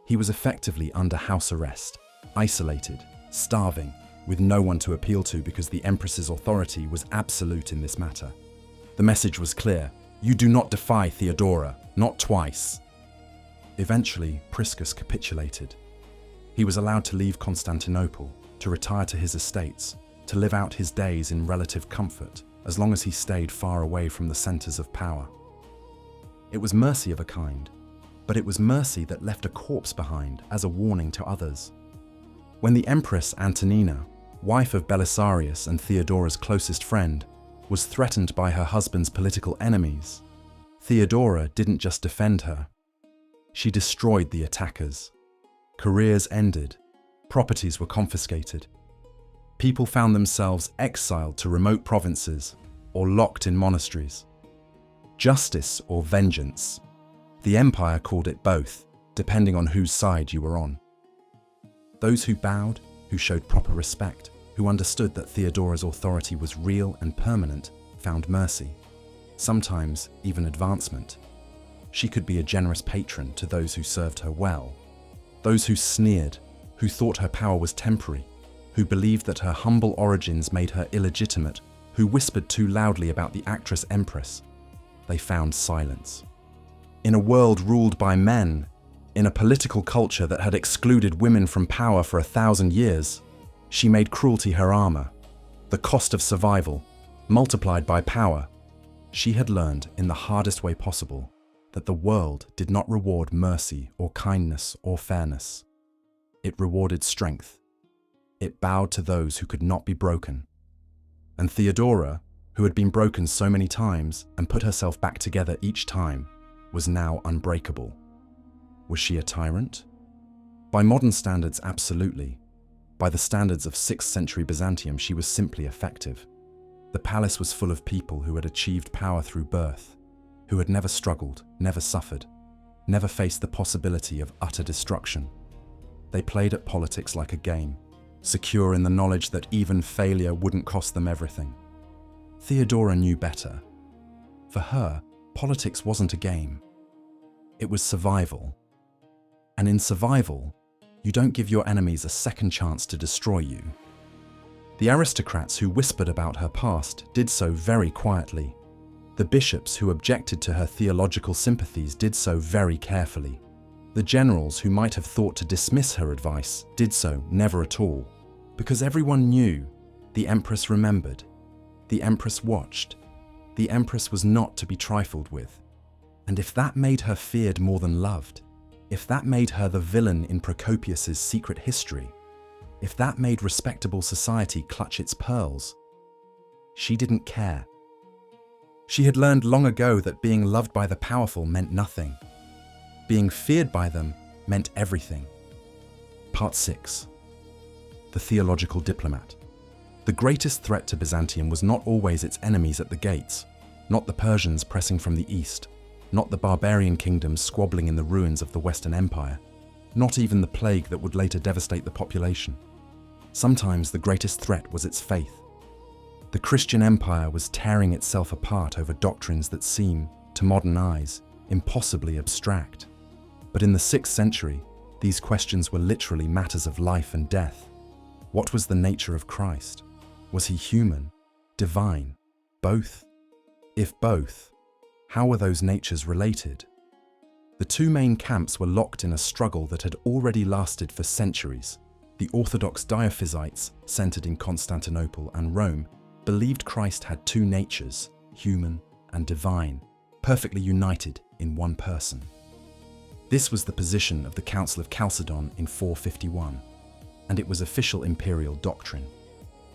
He was effectively under house arrest, isolated, starving, with no one to appeal to because the Empress's authority was absolute in this matter. The message was clear: you do not defy Theodora, not twice. Eventually, Priscus capitulated. He was allowed to leave Constantinople, to retire to his estates, to live out his days in relative comfort, as long as he stayed far away from the centers of power. It was mercy of a kind, but it was mercy that left a corpse behind as a warning to others. When the Empress Antonina, wife of Belisarius and Theodora's closest friend, was threatened by her husband's political enemies, Theodora didn't just defend her. She destroyed the attackers. Careers ended. Properties were confiscated. People found themselves exiled to remote provinces or locked in monasteries. Justice or vengeance. The empire called it both, depending on whose side you were on. Those who bowed, who showed proper respect, who understood that Theodora's authority was real and permanent, found mercy, sometimes even advancement. She could be a generous patron to those who served her well. Those who sneered, who thought her power was temporary, who believed that her humble origins made her illegitimate, who whispered too loudly about the actress Empress, they found silence. In a world ruled by men, in a political culture that had excluded women from power for 1,000 years, she made cruelty her armor, the cost of survival, multiplied by power. She had learned in the hardest way possible that the world did not reward mercy or kindness or fairness. It rewarded strength. It bowed to those who could not be broken. And Theodora, who had been broken so many times and put herself back together each time, was now unbreakable. Was she a tyrant? By modern standards, absolutely. By the standards of 6th century Byzantium, she was simply effective. The palace was full of people who had achieved power through birth, who had never struggled, never suffered, never faced the possibility of utter destruction. They played at politics like a game, secure in the knowledge that even failure wouldn't cost them everything. Theodora knew better. For her, politics wasn't a game. It was survival. And in survival, you don't give your enemies a second chance to destroy you. The aristocrats who whispered about her past did so very quietly. The bishops who objected to her theological sympathies did so very carefully. The generals who might have thought to dismiss her advice did so never at all, because everyone knew, the Empress remembered, the Empress watched, the Empress was not to be trifled with. And if that made her feared more than loved, if that made her the villain in Procopius's secret history, if that made respectable society clutch its pearls, she didn't care. She had learned long ago that being loved by the powerful meant nothing. Being feared by them meant everything. Part 6. The theological diplomat. The greatest threat to Byzantium was not always its enemies at the gates, not the Persians pressing from the east, not the barbarian kingdoms squabbling in the ruins of the Western Empire, not even the plague that would later devastate the population. Sometimes the greatest threat was its faith. The Christian empire was tearing itself apart over doctrines that seem, to modern eyes, impossibly abstract. But in the 6th century, these questions were literally matters of life and death. What was the nature of Christ? Was he human, divine, both? If both, how were those natures related? The two main camps were locked in a struggle that had already lasted for centuries. The Orthodox Diophysites, centered in Constantinople and Rome, believed Christ had two natures, human and divine, perfectly united in one person. This was the position of the Council of Chalcedon in 451, and it was official imperial doctrine.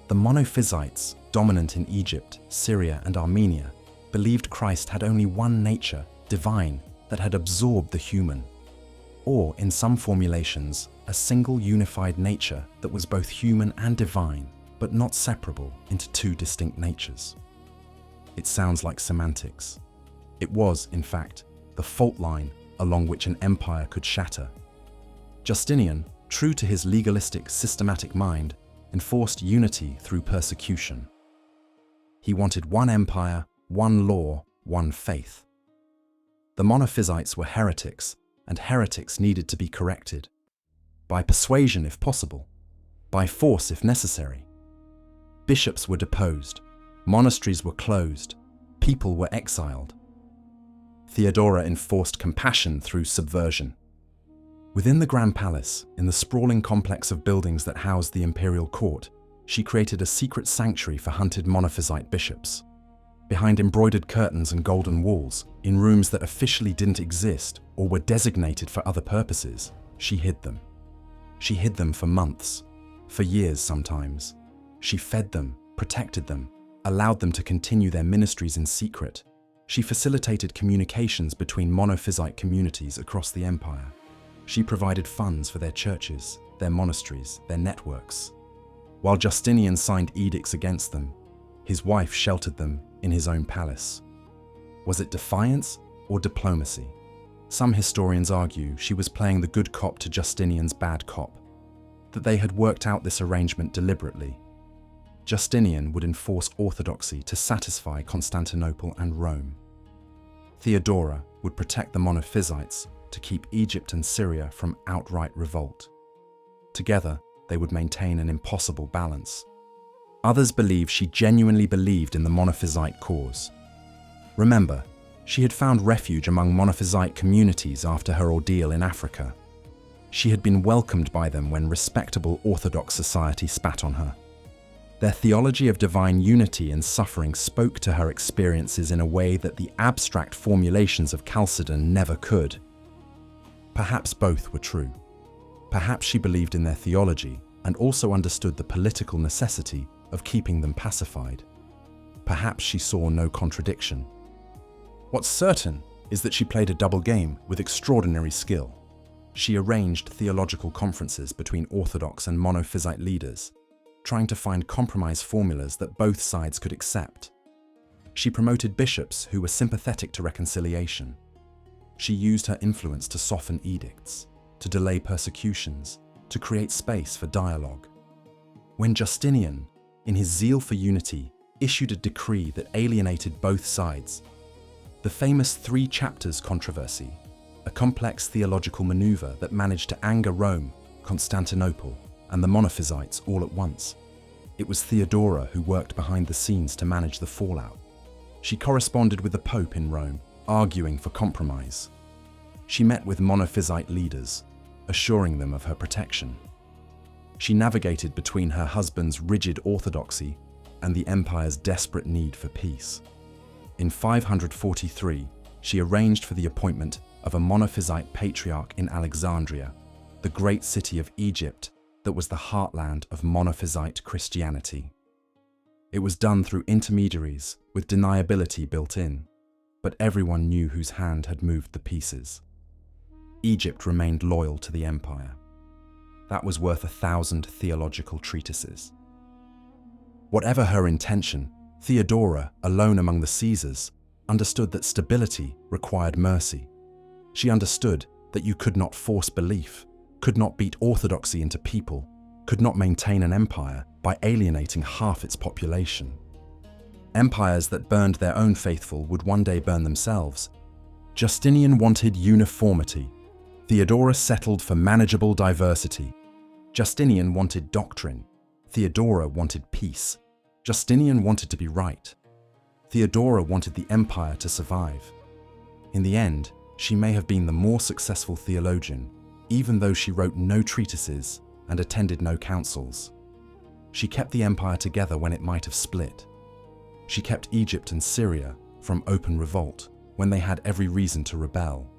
The Monophysites, dominant in Egypt, Syria, and Armenia, believed Christ had only one nature, divine, that had absorbed the human, or, in some formulations, a single unified nature that was both human and divine, but not separable into two distinct natures. It sounds like semantics. It was, in fact, the fault line along which an empire could shatter. Justinian, true to his legalistic, systematic mind, enforced unity through persecution. He wanted one empire, one law, one faith. The Monophysites were heretics, and heretics needed to be corrected. By persuasion if possible, by force if necessary. Bishops were deposed, monasteries were closed, people were exiled. Theodora enforced compassion through subversion. Within the Grand Palace, in the sprawling complex of buildings that housed the imperial court, she created a secret sanctuary for hunted Monophysite bishops. Behind embroidered curtains and golden walls, in rooms that officially didn't exist or were designated for other purposes, she hid them. She hid them for months, for years sometimes. She fed them, protected them, allowed them to continue their ministries in secret. She facilitated communications between Monophysite communities across the empire. She provided funds for their churches, their monasteries, their networks. While Justinian signed edicts against them, his wife sheltered them in his own palace. Was it defiance or diplomacy? Some historians argue she was playing the good cop to Justinian's bad cop, that they had worked out this arrangement deliberately. Justinian would enforce orthodoxy to satisfy Constantinople and Rome. Theodora would protect the Monophysites to keep Egypt and Syria from outright revolt. Together, they would maintain an impossible balance. Others believe she genuinely believed in the Monophysite cause. Remember, she had found refuge among Monophysite communities after her ordeal in Africa. She had been welcomed by them when respectable Orthodox society spat on her. Their theology of divine unity and suffering spoke to her experiences in a way that the abstract formulations of Chalcedon never could. Perhaps both were true. Perhaps she believed in their theology and also understood the political necessity of keeping them pacified. Perhaps she saw no contradiction. What's certain is that she played a double game with extraordinary skill. She arranged theological conferences between Orthodox and Monophysite leaders, trying to find compromise formulas that both sides could accept. She promoted bishops who were sympathetic to reconciliation. She used her influence to soften edicts, to delay persecutions, to create space for dialogue. When Justinian, in his zeal for unity, issued a decree that alienated both sides, the famous 3 chapters controversy, a complex theological maneuver that managed to anger Rome, Constantinople, and the Monophysites all at once. It was Theodora who worked behind the scenes to manage the fallout. She corresponded with the Pope in Rome, arguing for compromise. She met with Monophysite leaders, assuring them of her protection. She navigated between her husband's rigid orthodoxy and the empire's desperate need for peace. In 543, she arranged for the appointment of a monophysite patriarch in Alexandria, the great city of Egypt that was the heartland of monophysite Christianity. It was done through intermediaries with deniability built in, but everyone knew whose hand had moved the pieces. Egypt remained loyal to the empire. That was worth 1,000 theological treatises. Whatever her intention, Theodora, alone among the Caesars, understood that stability required mercy. She understood that you could not force belief, could not beat orthodoxy into people, could not maintain an empire by alienating half its population. Empires that burned their own faithful would one day burn themselves. Justinian wanted uniformity. Theodora settled for manageable diversity. Justinian wanted doctrine. Theodora wanted peace. Justinian wanted to be right. Theodora wanted the empire to survive. In the end, she may have been the more successful theologian, even though she wrote no treatises and attended no councils. She kept the empire together when it might have split. She kept Egypt and Syria from open revolt when they had every reason to rebel.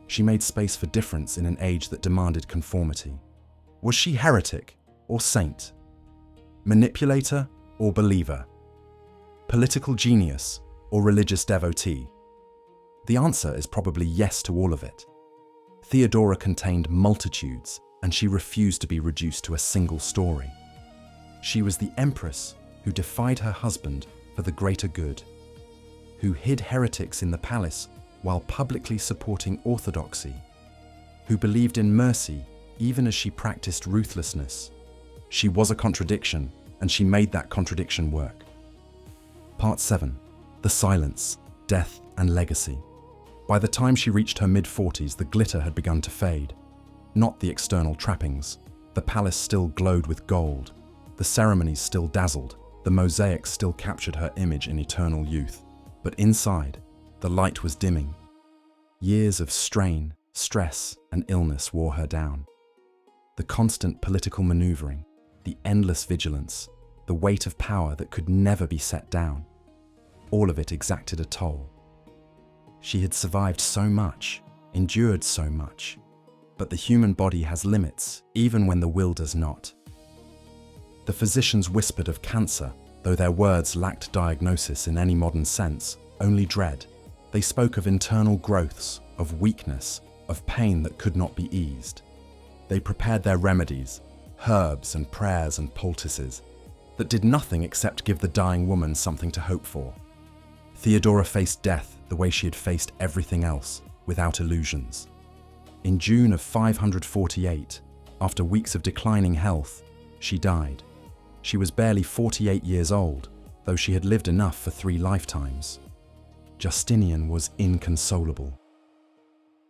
She made space for difference in an age that demanded conformity. Was she heretic or saint? Manipulator or believer? Political genius or religious devotee? The answer is probably yes to all of it. Theodora contained multitudes, and she refused to be reduced to a single story. She was the empress who defied her husband for the greater good, who hid heretics in the palace while publicly supporting orthodoxy, who believed in mercy even as she practiced ruthlessness. She was a contradiction, and she made that contradiction work. Part 7. The silence, death, and legacy. By the time she reached her mid-40s, the glitter had begun to fade. Not the external trappings. The palace still glowed with gold. The ceremonies still dazzled. The mosaics still captured her image in eternal youth. But inside, the light was dimming. Years of strain, stress, and illness wore her down. The constant political maneuvering, the endless vigilance, the weight of power that could never be set down, all of it exacted a toll. She had survived so much, endured so much, but the human body has limits, even when the will does not. The physicians whispered of cancer, though their words lacked diagnosis in any modern sense, only dread. They spoke of internal growths, of weakness, of pain that could not be eased. They prepared their remedies, herbs and prayers and poultices, that did nothing except give the dying woman something to hope for. Theodora faced death the way she had faced everything else, without illusions. In June of 548, after weeks of declining health, she died. She was barely 48 years old, though she had lived enough for 3 lifetimes. Justinian was inconsolable.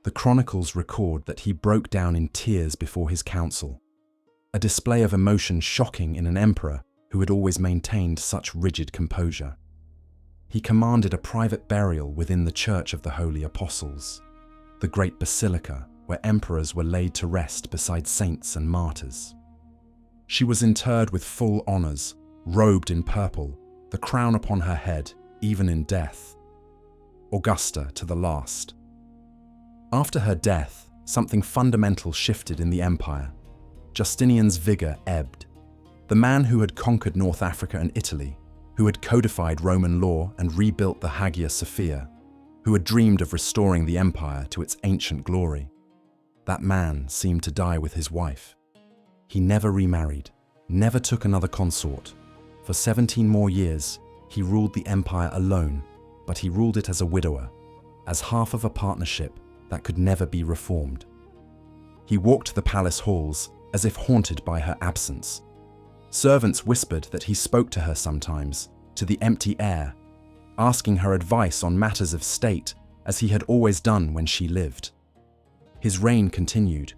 The chronicles record that he broke down in tears before his council, a display of emotion shocking in an emperor who had always maintained such rigid composure. He commanded a private burial within the Church of the Holy Apostles, the great basilica where emperors were laid to rest beside saints and martyrs. She was interred with full honors, robed in purple, the crown upon her head, even in death. Augusta to the last. After her death, something fundamental shifted in the empire. Justinian's vigor ebbed. The man who had conquered North Africa and Italy, who had codified Roman law and rebuilt the Hagia Sophia, who had dreamed of restoring the empire to its ancient glory. That man seemed to die with his wife. He never remarried, never took another consort. For 17 more years, he ruled the empire alone, but he ruled it as a widower, as half of a partnership that could never be reformed. He walked the palace halls as if haunted by her absence. Servants whispered that he spoke to her sometimes, to the empty air, asking her advice on matters of state as he had always done when she lived. His reign continued.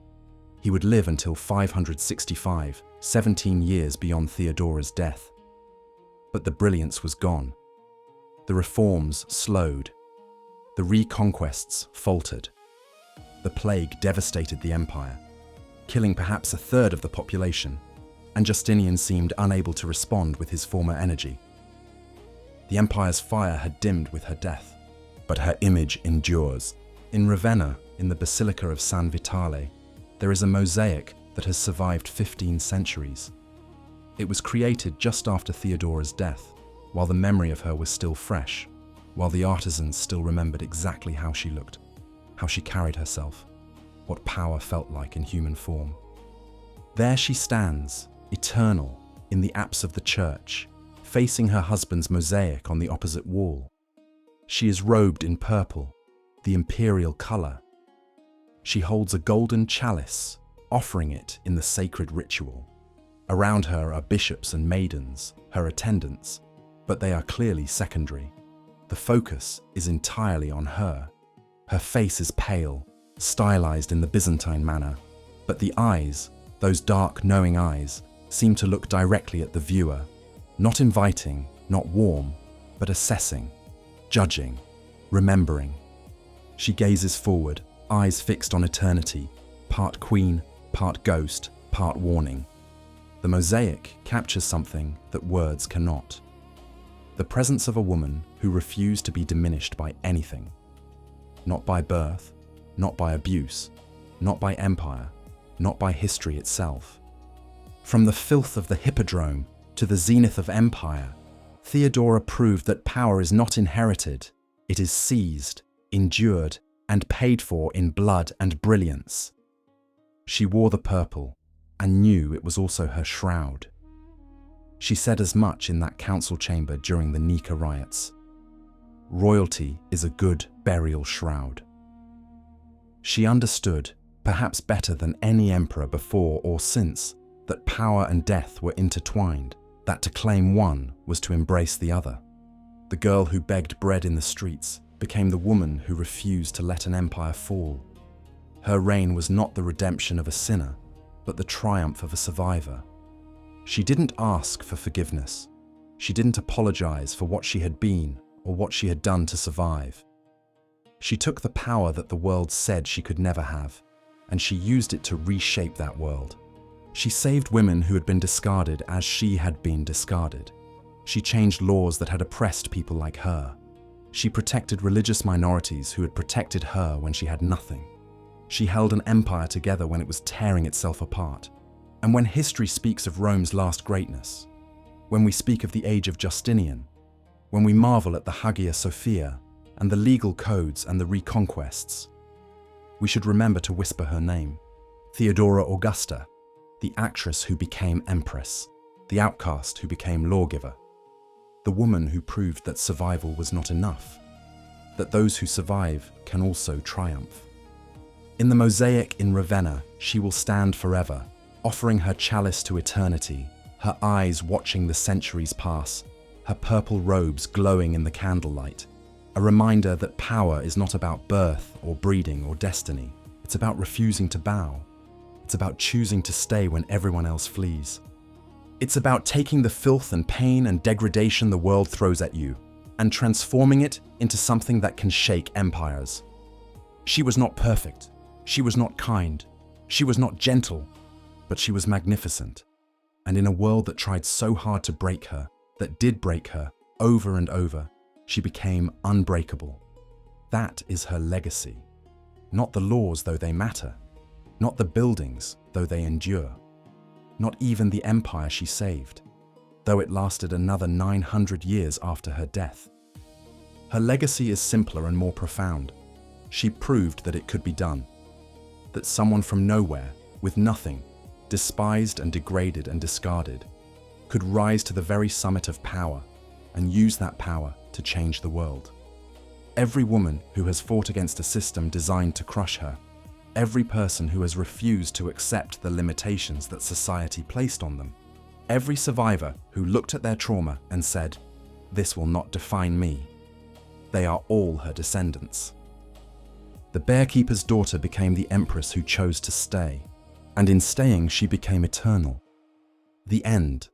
He would live until 565, 17 years beyond Theodora's death. But the brilliance was gone. The reforms slowed. The reconquests faltered. The plague devastated the empire, killing perhaps 1/3 of the population, and Justinian seemed unable to respond with his former energy. The empire's fire had dimmed with her death, but her image endures. In Ravenna, in the Basilica of San Vitale, there is a mosaic that has survived 15 centuries. It was created just after Theodora's death, while the memory of her was still fresh, while the artisans still remembered exactly how she looked, how she carried herself, what power felt like in human form. There she stands, eternal, in the apse of the church, facing her husband's mosaic on the opposite wall. She is robed in purple, the imperial color. She holds a golden chalice, offering it in the sacred ritual. Around her are bishops and maidens, her attendants, but they are clearly secondary. The focus is entirely on her. Her face is pale, stylized in the Byzantine manner, but the eyes, those dark, knowing eyes, seem to look directly at the viewer, not inviting, not warm, but assessing, judging, remembering. She gazes forward, eyes fixed on eternity, part queen, part ghost, part warning. The mosaic captures something that words cannot. The presence of a woman who refused to be diminished by anything. Not by birth, not by abuse, not by empire, not by history itself. From the filth of the Hippodrome to the zenith of empire, Theodora proved that power is not inherited, it is seized, endured, and paid for in blood and brilliance. She wore the purple and knew it was also her shroud. She said as much in that council chamber during the Nika Riots. Royalty is a good burial shroud. She understood, perhaps better than any emperor before or since, that power and death were intertwined, that to claim one was to embrace the other. The girl who begged bread in the streets became the woman who refused to let an empire fall. Her reign was not the redemption of a sinner, but the triumph of a survivor. She didn't ask for forgiveness. She didn't apologize for what she had been or what she had done to survive. She took the power that the world said she could never have, and she used it to reshape that world. She saved women who had been discarded as she had been discarded. She changed laws that had oppressed people like her. She protected religious minorities who had protected her when she had nothing. She held an empire together when it was tearing itself apart. And when history speaks of Rome's last greatness, when we speak of the age of Justinian, when we marvel at the Hagia Sophia and the legal codes and the reconquests, we should remember to whisper her name, Theodora Augusta, the actress who became Empress, the outcast who became lawgiver, the woman who proved that survival was not enough, that those who survive can also triumph. In the mosaic in Ravenna, she will stand forever, offering her chalice to eternity, her eyes watching the centuries pass, her purple robes glowing in the candlelight, a reminder that power is not about birth or breeding or destiny. It's about refusing to bow. It's about choosing to stay when everyone else flees. It's about taking the filth and pain and degradation the world throws at you and transforming it into something that can shake empires. She was not perfect. She was not kind. She was not gentle, but she was magnificent. And in a world that tried so hard to break her, that did break her over and over, she became unbreakable. That is her legacy. Not the laws, though they matter. Not the buildings, though they endure. Not even the empire she saved, though it lasted another 900 years after her death. Her legacy is simpler and more profound. She proved that it could be done. That someone from nowhere, with nothing, despised and degraded and discarded, could rise to the very summit of power and use that power to change the world. Every woman who has fought against a system designed to crush her, every person who has refused to accept the limitations that society placed on them, every survivor who looked at their trauma and said, "This will not define me," they are all her descendants. The bearkeeper's daughter became the empress who chose to stay, and in staying she became eternal. The end